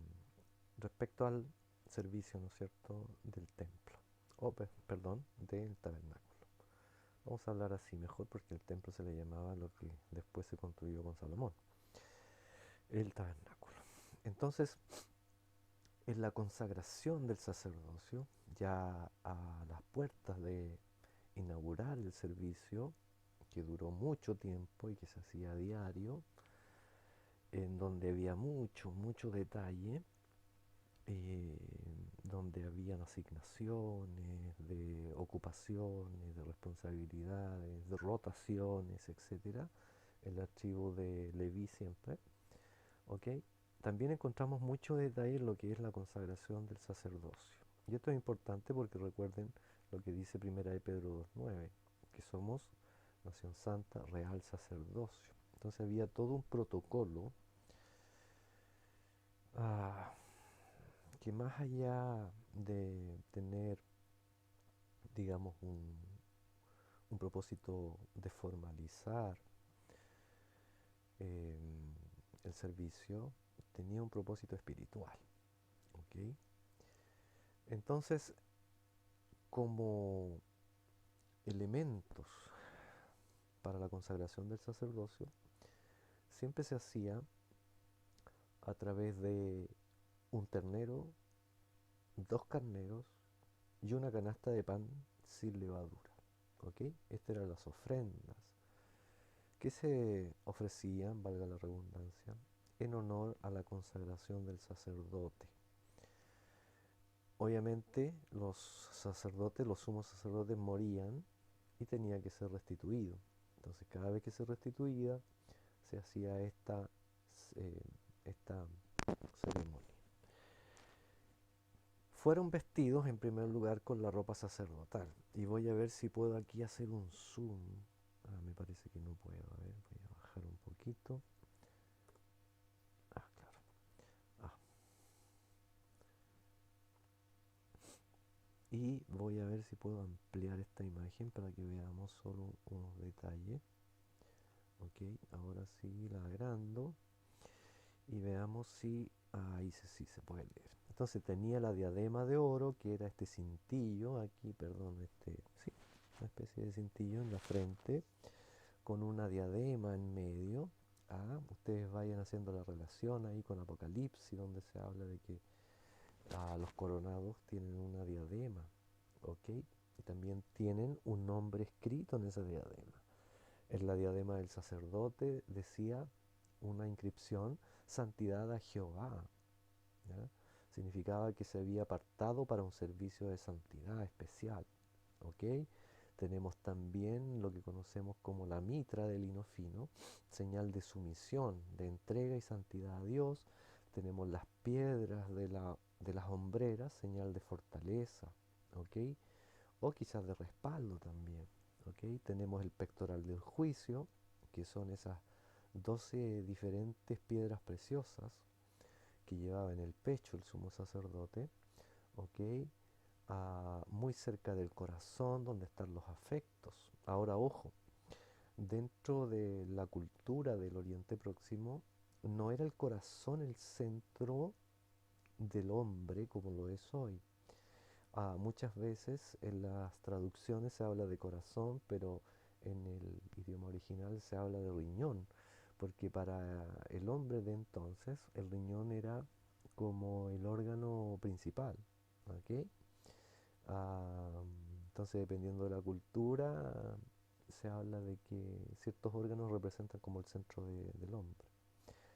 respecto al servicio, ¿no es cierto?, del templo, o perdón, del tabernáculo. Vamos a hablar así mejor porque el templo se le llamaba lo que después se construyó con Salomón, el tabernáculo. Entonces, en la consagración del sacerdocio, ya a las puertas de inaugurar el servicio, que duró mucho tiempo y que se hacía a diario, en donde había mucho detalle, eh, donde habían asignaciones de ocupaciones, de responsabilidades, de rotaciones, etcétera, el archivo de Leví siempre, ¿ok? También encontramos mucho detalle en lo que es la consagración del sacerdocio. Y esto es importante porque recuerden lo que dice primera de Pedro 2:9, porque somos nación santa, real sacerdocio. Entonces había todo un protocolo ah, que más allá de tener, digamos, un propósito de formalizar eh, el servicio, tenía un propósito espiritual. ¿Ok? Entonces, como elementos para la consagración del sacerdocio, siempre se hacía a través de un ternero, dos carneros y una canasta de pan sin levadura. ¿Ok? Estas eran las ofrendas que se ofrecían, valga la redundancia, en honor a la consagración del sacerdote. Obviamente los sacerdotes, los sumos sacerdotes morían y tenía que ser restituido. Entonces cada vez que se restituía se hacía eh, esta ceremonia. Fueron vestidos en primer lugar con la ropa sacerdotal. Y voy a ver si puedo aquí hacer un zoom. Me parece que no puedo. A ver, voy a bajar un poquito. Claro. Ah. Y voy a ver si puedo ampliar esta imagen para que veamos solo unos detalles. Ok, ahora sí la agrando. Y veamos si ahí sí se puede leer. Entonces tenía la diadema de oro, que era este cintillo aquí, perdón, sí, una especie de cintillo en la frente, con una diadema en medio. Ustedes vayan haciendo la relación ahí con Apocalipsis, donde se habla de que los coronados tienen una diadema, ¿ok? Y también tienen un nombre escrito en esa diadema. En la diadema del sacerdote decía una inscripción, santidad a Jehová. ¿Ya? Significaba que se había apartado para un servicio de santidad especial. ¿Ok? Tenemos también lo que conocemos como la mitra de lino fino, señal de sumisión, de entrega y santidad a Dios. Tenemos las piedras de las hombreras, señal de fortaleza. ¿Ok? O quizás de respaldo también. ¿Ok? Tenemos el pectoral del juicio, que son esas 12 diferentes piedras preciosas que llevaba en el pecho el sumo sacerdote, ¿ok? Muy cerca del corazón, donde están los afectos. Ahora, ojo, dentro de la cultura del Oriente Próximo, no era el corazón el centro del hombre como lo es hoy. Muchas veces en las traducciones se habla de corazón, pero en el idioma original se habla de riñón, porque para el hombre de entonces el riñón era como el órgano principal. ¿Ok? Ah, entonces, dependiendo de la cultura, se habla de que ciertos órganos representan como el centro del hombre.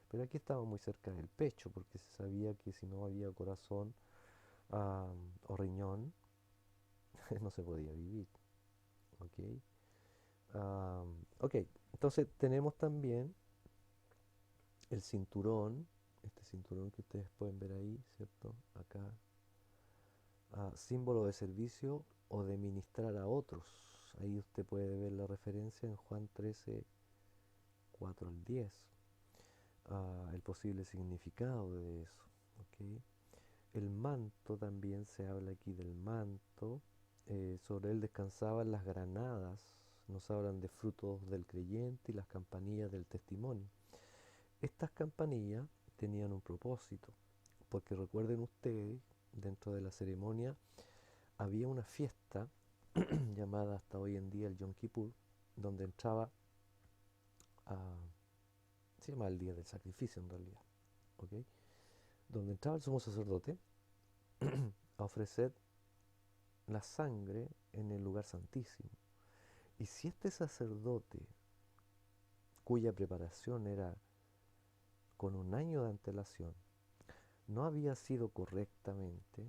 Pero aquí estaba muy cerca del pecho, porque se sabía que si no había corazón ah, o riñón, no se podía vivir. ¿Ok? Ok, entonces tenemos también el cinturón, este cinturón que ustedes pueden ver ahí, ¿cierto? Acá, símbolo de servicio o de ministrar a otros. Ahí usted puede ver la referencia en Juan 13, 4 al 10. El posible significado de eso. ¿Ok? El manto, también se habla aquí del manto. Sobre él descansaban las granadas. Nos hablan de frutos del creyente y las campanillas del testimonio. Estas campanillas tenían un propósito, porque recuerden ustedes, dentro de la ceremonia había una fiesta llamada hasta hoy en día el Yom Kippur, donde entraba, a, se llama el día del sacrificio en realidad, ¿ok? Donde entraba el sumo sacerdote a ofrecer la sangre en el lugar santísimo. Y si este sacerdote, cuya preparación era con un año de antelación, no había sido correctamente,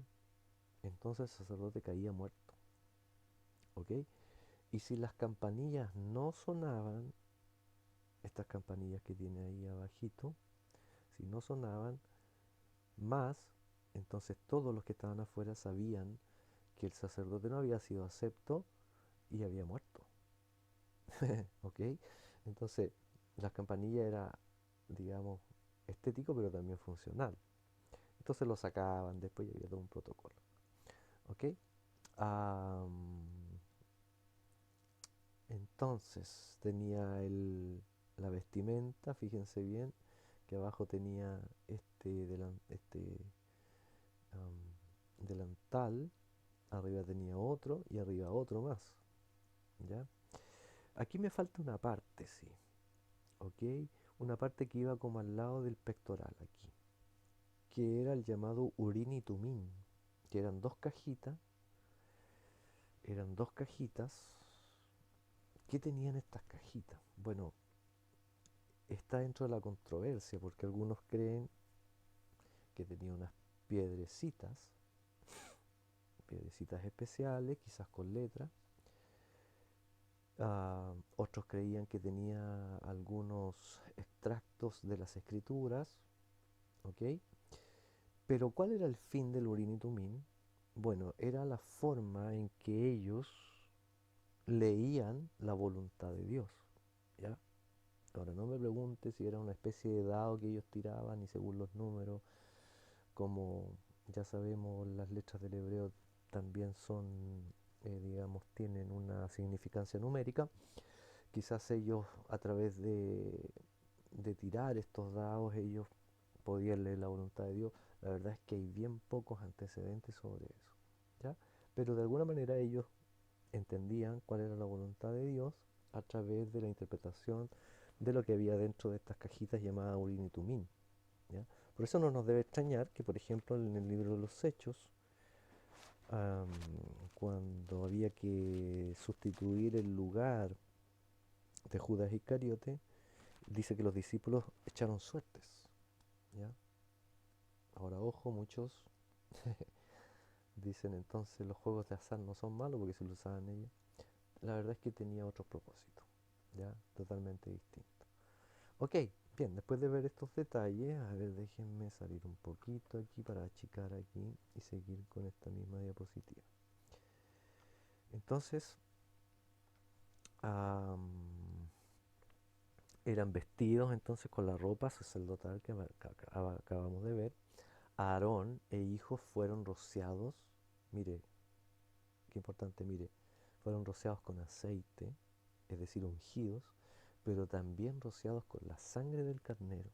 entonces el sacerdote caía muerto. ¿Ok? Y si las campanillas no sonaban, estas campanillas que tiene ahí abajito, si no sonaban más, entonces todos los que estaban afuera sabían que el sacerdote no había sido acepto y había muerto. ¿ok? Entonces, las campanillas era, digamos, estético, pero también funcional. Entonces lo sacaban, después ya había todo un protocolo, ¿ok? Am, entonces tenía la vestimenta, fíjense bien, que abajo tenía delantal, arriba tenía otro y arriba otro más, ¿ya? Aquí me falta una parte, sí, ¿ok? Una parte que iba como al lado del pectoral aquí, que era el llamado urín y tumín, que eran dos cajitas. ¿Qué tenían estas cajitas? Bueno, está dentro de la controversia, porque algunos creen que tenía unas piedrecitas, piedrecitas especiales, quizás con letras. Otros creían que tenía algunos extractos de las escrituras, ¿ok? Pero ¿cuál era el fin del Urim y Tumim? Bueno, era la forma en que ellos leían la voluntad de Dios, ¿ya? Ahora, no me pregunte si era una especie de dado que ellos tiraban y según los números, como ya sabemos, las letras del hebreo también son, digamos, tienen una significancia numérica. Quizás ellos, a través de tirar estos dados, ellos podían leer la voluntad de Dios. La verdad es que hay bien pocos antecedentes sobre eso, ¿ya? Pero de alguna manera ellos entendían cuál era la voluntad de Dios a través de la interpretación de lo que había dentro de estas cajitas llamadas Urim y Tumim, ¿ya? Por eso no nos debe extrañar que, por ejemplo, en el libro de los Hechos, am, cuando había que sustituir el lugar de Judas Iscariote, dice que los discípulos echaron suertes, ¿ya? Ahora, ojo, muchos dicen entonces los juegos de azar no son malos porque se lo usaban ellos. La verdad es que tenía otro propósito, ¿ya? Totalmente distinto. Ok, bien, después de ver estos detalles, a ver, déjenme salir un poquito aquí para achicar aquí y seguir con esta misma diapositiva. Entonces, am, eran vestidos entonces con la ropa sacerdotal que acabamos de ver. Aarón e hijos fueron rociados, mire, qué importante, mire, fueron rociados con aceite, es decir, ungidos, pero también rociados con la sangre del carnero,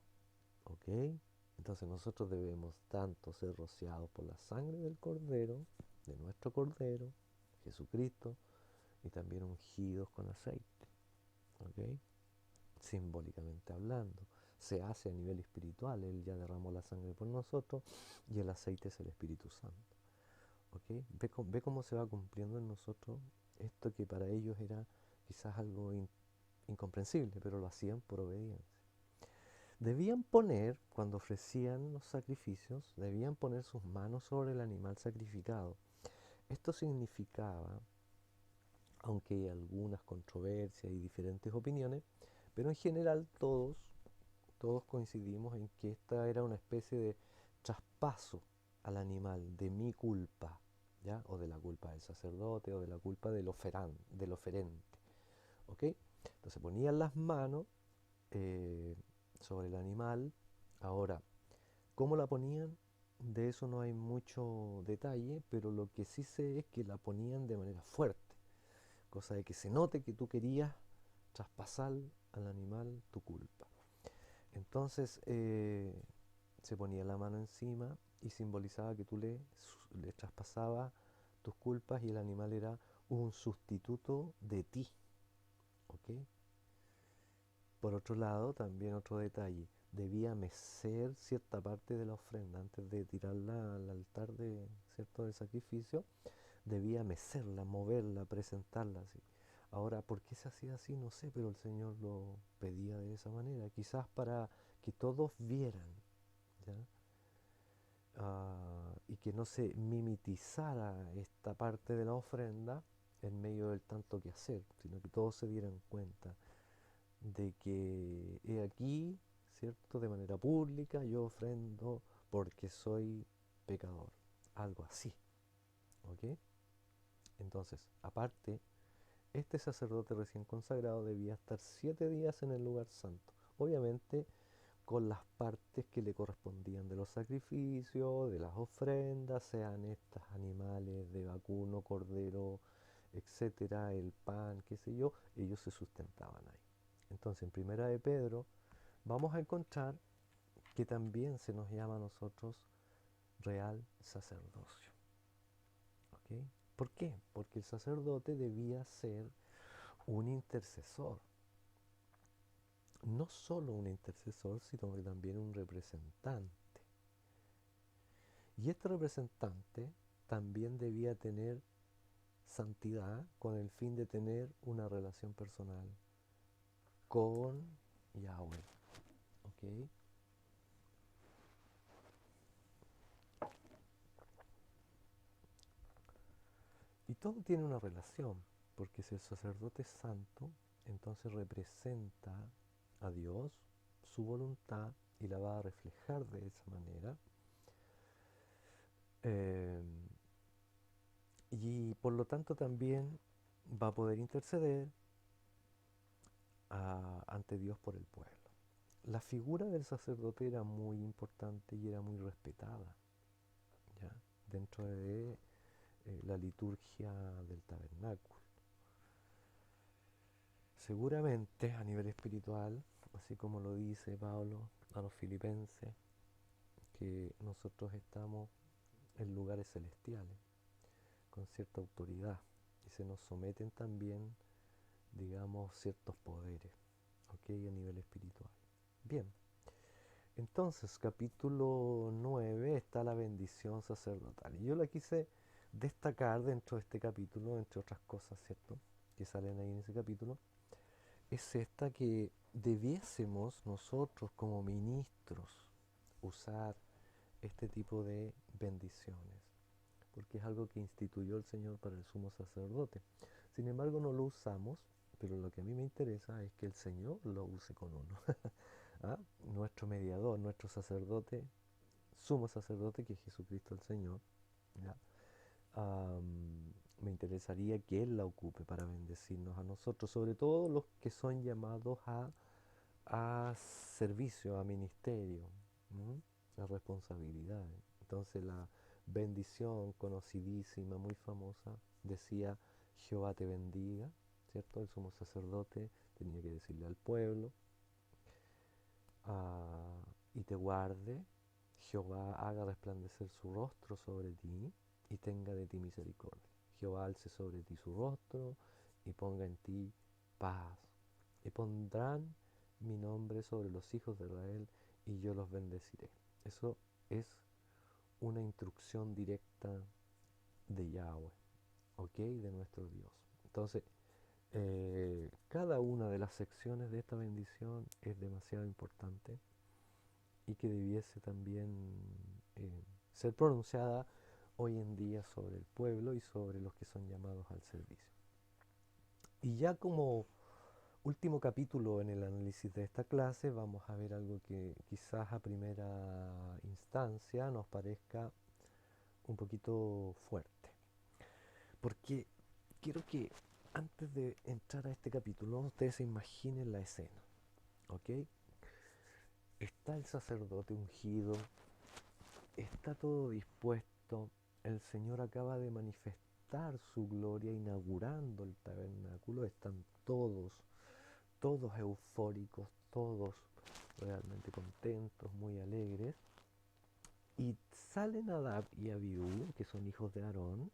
¿ok? Entonces nosotros debemos tanto ser rociados por la sangre del cordero, de nuestro cordero, Jesucristo, y también ungidos con aceite, ¿ok? Simbólicamente hablando. Se hace a nivel espiritual, Él ya derramó la sangre por nosotros y el aceite es el Espíritu Santo. ¿Ok? Ve cómo se va cumpliendo en nosotros esto que para ellos era quizás algo incomprensible, pero lo hacían por obediencia. Debían poner, cuando ofrecían los sacrificios, debían poner sus manos sobre el animal sacrificado. Esto significaba, aunque hay algunas controversias y diferentes opiniones, pero en general todos coincidimos en que esta era una especie de traspaso al animal de mi culpa, ¿ya? O de la culpa del sacerdote o de la culpa del oferente, ¿ok? Entonces ponían las manos eh, sobre el animal. Ahora, ¿cómo la ponían? De eso no hay mucho detalle, pero lo que sí sé es que la ponían de manera fuerte, cosa de que se note que tú querías traspasar al animal tu culpa. Entonces se ponía la mano encima y simbolizaba que tú le traspasabas tus culpas y el animal era un sustituto de ti, ¿ok? Por otro lado, también otro detalle, debía mecer cierta parte de la ofrenda antes de tirarla al altar ¿cierto? Del sacrificio, debía mecerla, moverla, presentarla así. Ahora, ¿por qué se hacía así? No sé, pero el Señor lo pedía de esa manera, quizás para que todos vieran, ¿ya? Y que no se mimetizara esta parte de la ofrenda en medio del tanto que hacer, sino que todos se dieran cuenta de que he aquí, ¿cierto? De manera pública yo ofrendo porque soy pecador, algo así, ¿ok? Entonces, aparte, este sacerdote recién consagrado debía estar 7 días en el lugar santo. Obviamente con las partes que le correspondían de los sacrificios, de las ofrendas, sean estos animales de vacuno, cordero, etcétera, el pan, qué sé yo, ellos se sustentaban ahí. Entonces, en Primera de Pedro vamos a encontrar que también se nos llama a nosotros real sacerdocio. ¿Ok? ¿Por qué? Porque el sacerdote debía ser un intercesor. No solo un intercesor, sino que también un representante. Y este representante también debía tener santidad con el fin de tener una relación personal con Yahweh. ¿Ok? Y todo tiene una relación, porque si el sacerdote es santo, entonces representa a Dios, su voluntad, y la va a reflejar de esa manera. Eh, y por lo tanto también va a poder interceder ante Dios por el pueblo. La figura del sacerdote era muy importante y era muy respetada, ¿ya? Dentro de la liturgia del tabernáculo. Seguramente a nivel espiritual, así como lo dice Pablo a los filipenses, que nosotros estamos en lugares celestiales, con cierta autoridad, y se nos someten también, digamos, ciertos poderes, ¿ok? A nivel espiritual. Bien, entonces, capítulo 9 está la bendición sacerdotal. Y yo la quise destacar dentro de este capítulo, entre otras cosas, ¿cierto?, que salen ahí en ese capítulo, es esta que debiésemos nosotros como ministros usar este tipo de bendiciones, porque es algo que instituyó el Señor para el sumo sacerdote. Sin embargo, no lo usamos, pero lo que a mí me interesa es que el Señor lo use con uno. ¿Ah? Nuestro mediador, nuestro sacerdote, sumo sacerdote, que es Jesucristo el Señor, ¿ya? Me interesaría que Él la ocupe para bendecirnos a nosotros, sobre todo los que son llamados a servicio, a ministerio, a responsabilidades. Entonces la bendición conocidísima, muy famosa, decía: Jehová te bendiga, ¿cierto? El sumo sacerdote tenía que decirle al pueblo, y te guarde, Jehová haga resplandecer su rostro sobre ti y tenga de ti misericordia. Jehová alce sobre ti su rostro y ponga en ti paz. Y pondrán mi nombre sobre los hijos de Israel y yo los bendeciré. Eso es una instrucción directa de Yahweh, ¿ok? De nuestro Dios. Entonces, cada una de las secciones de esta bendición es demasiado importante y que debiese también ser pronunciada hoy en día sobre el pueblo y sobre los que son llamados al servicio. Y ya como último capítulo en el análisis de esta clase, vamos a ver algo que quizás a primera instancia nos parezca un poquito fuerte. Porque quiero que antes de entrar a este capítulo, ustedes se imaginen la escena, ¿ok? Está el sacerdote ungido, está todo dispuesto, el Señor acaba de manifestar su gloria inaugurando el tabernáculo, están todos eufóricos, todos realmente contentos, muy alegres, y salen Nadab y Abiú, que son hijos de Aarón,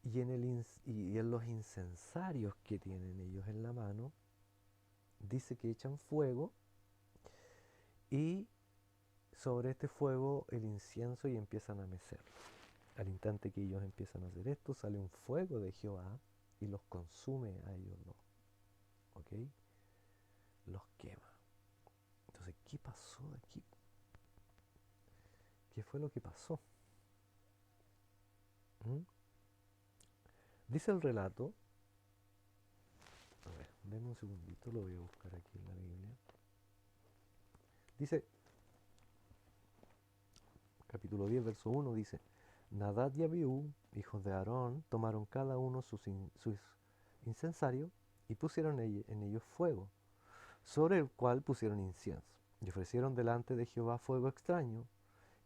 y en los incensarios que tienen ellos en la mano, dice que echan fuego y sobre este fuego el incienso y empiezan a mecerlo. Al instante que ellos empiezan a hacer esto, sale un fuego de Jehová y los consume a ellos dos, ¿ok? Los quema. Entonces, ¿qué pasó aquí? ¿Qué fue lo que pasó? ¿Mm? Dice el relato, a ver, denme un segundito, lo voy a buscar aquí en la Biblia. Dice, capítulo 10, verso 1, dice: Nadab y Abiú, hijos de Aarón, tomaron cada uno sus incensarios y pusieron en ellos fuego, sobre el cual pusieron incienso, y ofrecieron delante de Jehová fuego extraño,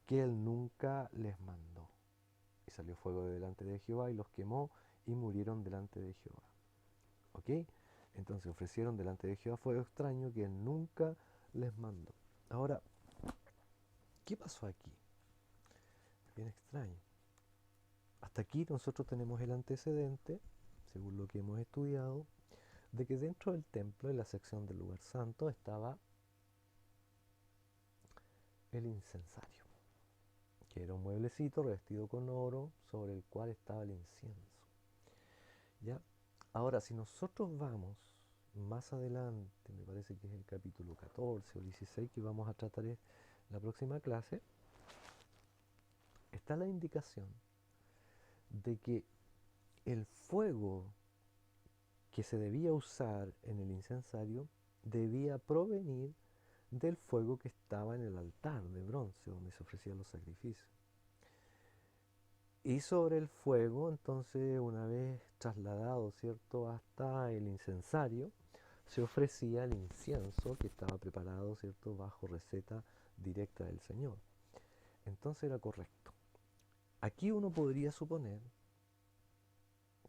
que él nunca les mandó. Y salió fuego de delante de Jehová y los quemó y murieron delante de Jehová. ¿Ok? Entonces ofrecieron delante de Jehová fuego extraño que él nunca les mandó. Ahora, ¿qué pasó aquí? Bien extraño. Hasta aquí nosotros tenemos el antecedente, según lo que hemos estudiado, de que dentro del templo, en la sección del lugar santo, estaba el incensario, que era un mueblecito revestido con oro sobre el cual estaba el incienso. ¿Ya? Ahora, si nosotros vamos más adelante, me parece que es el capítulo 14 o 16 que vamos a tratar en la próxima clase, está la indicación de que el fuego que se debía usar en el incensario debía provenir del fuego que estaba en el altar de bronce donde se ofrecían los sacrificios. Y sobre el fuego, entonces, una vez trasladado, ¿cierto?, hasta el incensario, se ofrecía el incienso que estaba preparado, ¿cierto?, bajo receta directa del Señor. Entonces era correcto. Aquí uno podría suponer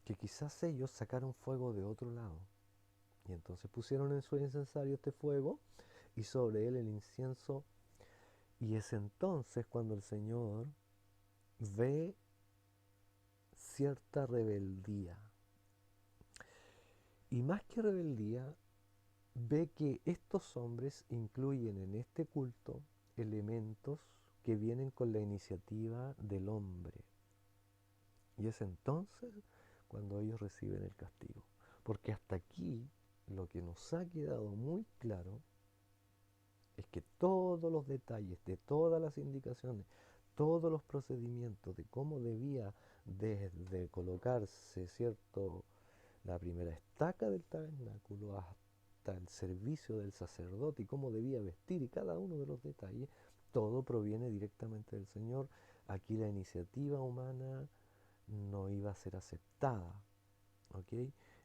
que quizás ellos sacaron fuego de otro lado y entonces pusieron en su incensario este fuego y sobre él el incienso, y es entonces cuando el Señor ve cierta rebeldía. Y más que rebeldía, ve que estos hombres incluyen en este culto elementos que vienen con la iniciativa del hombre. Y es entonces cuando ellos reciben el castigo. Porque hasta aquí lo que nos ha quedado muy claro es que todos los detalles de todas las indicaciones, todos los procedimientos de cómo debía desde colocarse, ¿cierto?, la primera estaca del tabernáculo hasta el servicio del sacerdote y cómo debía vestir y cada uno de los detalles, todo proviene directamente del Señor. Aquí la iniciativa humana no iba a ser aceptada, ¿ok?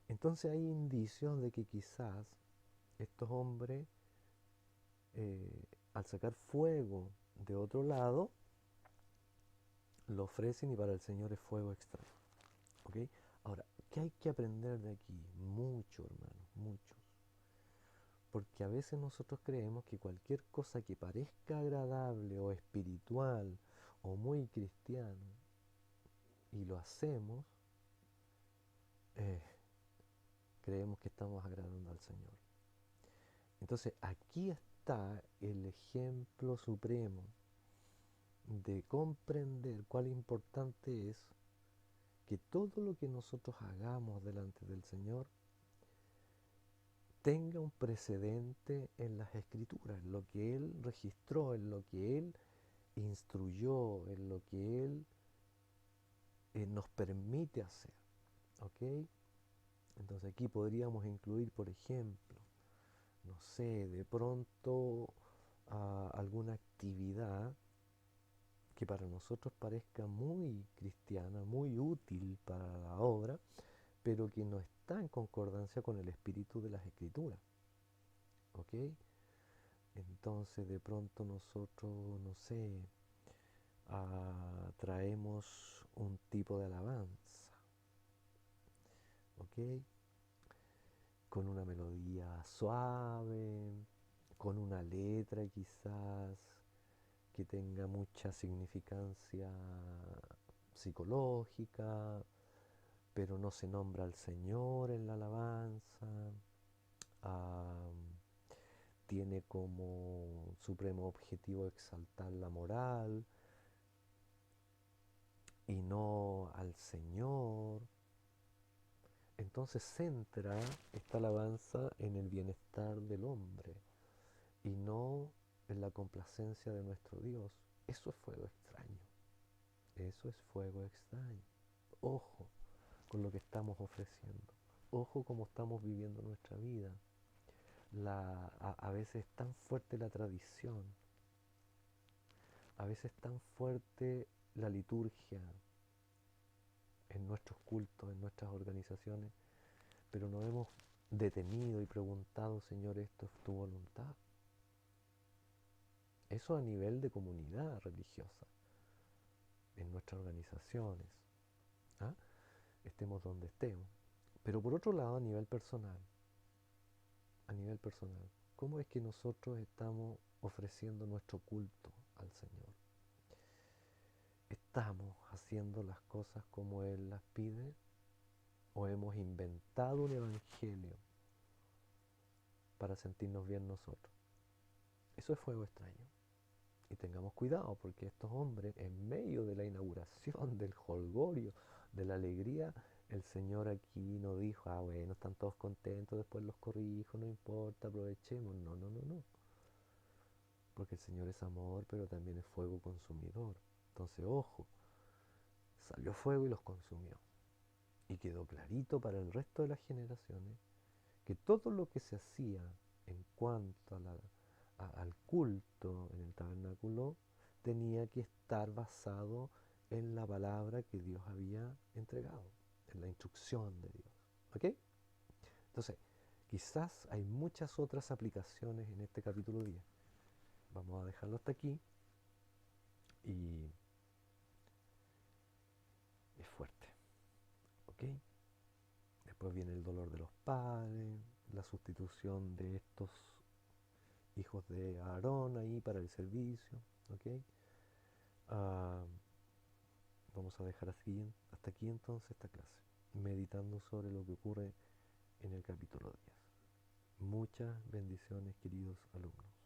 Entonces hay indicios de que quizás estos hombres, al sacar fuego de otro lado, lo ofrecen y para el Señor es fuego extraño, ¿ok? Ahora, ¿qué hay que aprender de aquí? Mucho, hermano, mucho. Porque a veces nosotros creemos que cualquier cosa que parezca agradable o espiritual o muy cristiano y lo hacemos, eh, creemos que estamos agradando al Señor. Entonces aquí está el ejemplo supremo de comprender cuán importante es que todo lo que nosotros hagamos delante del Señor tenga un precedente en las Escrituras, en lo que Él registró, en lo que Él instruyó, en lo que Él nos permite hacer. ¿Ok? Entonces aquí podríamos incluir, por ejemplo, no sé, de pronto alguna actividad que para nosotros parezca muy cristiana, muy útil para la obra, pero que no está en concordancia con el espíritu de las Escrituras. ¿Ok? Entonces de pronto nosotros, no sé, traemos un tipo de alabanza, ¿ok? Con una melodía suave, con una letra quizás que tenga mucha significancia psicológica, pero no se nombra al Señor en la alabanza. Ah, tiene como supremo objetivo exaltar la moral y no al Señor. Entonces centra esta alabanza en el bienestar del hombre y no en la complacencia de nuestro Dios. Eso es fuego extraño. Eso es fuego extraño. Ojo con lo que estamos ofreciendo. Ojo cómo estamos viviendo nuestra vida. A veces es tan fuerte la tradición. A veces es tan fuerte la liturgia en nuestros cultos, en nuestras organizaciones, pero nos hemos detenido y preguntado, Señor, ¿esto es tu voluntad? Eso a nivel de comunidad religiosa, en nuestras organizaciones, ¿ah? Estemos donde estemos. Pero por otro lado, a nivel personal, ¿cómo es que nosotros estamos ofreciendo nuestro culto al Señor? ¿Estamos haciendo las cosas como Él las pide? ¿O hemos inventado un evangelio para sentirnos bien nosotros? Eso es fuego extraño. Y tengamos cuidado, porque estos hombres, en medio de la inauguración, del jolgorio, de la alegría, el Señor aquí no dijo, ah, bueno, están todos contentos, después los corrijo, no importa, aprovechemos. No, no, no, no. Porque el Señor es amor, pero también es fuego consumidor. Entonces, ojo, salió fuego y los consumió. Y quedó clarito para el resto de las generaciones que todo lo que se hacía en cuanto al culto en el tabernáculo tenía que estar basado en la palabra que Dios había entregado, en la instrucción de Dios. ¿Ok? Entonces, quizás hay muchas otras aplicaciones en este capítulo 10. Vamos a dejarlo hasta aquí y es fuerte. ¿Ok? Después viene el dolor de los padres, la sustitución de estos hijos de Aarón ahí para el servicio. ¿Ok? Ah, vamos a dejar hasta aquí entonces esta clase, meditando sobre lo que ocurre en el capítulo 10. Muchas bendiciones, queridos alumnos.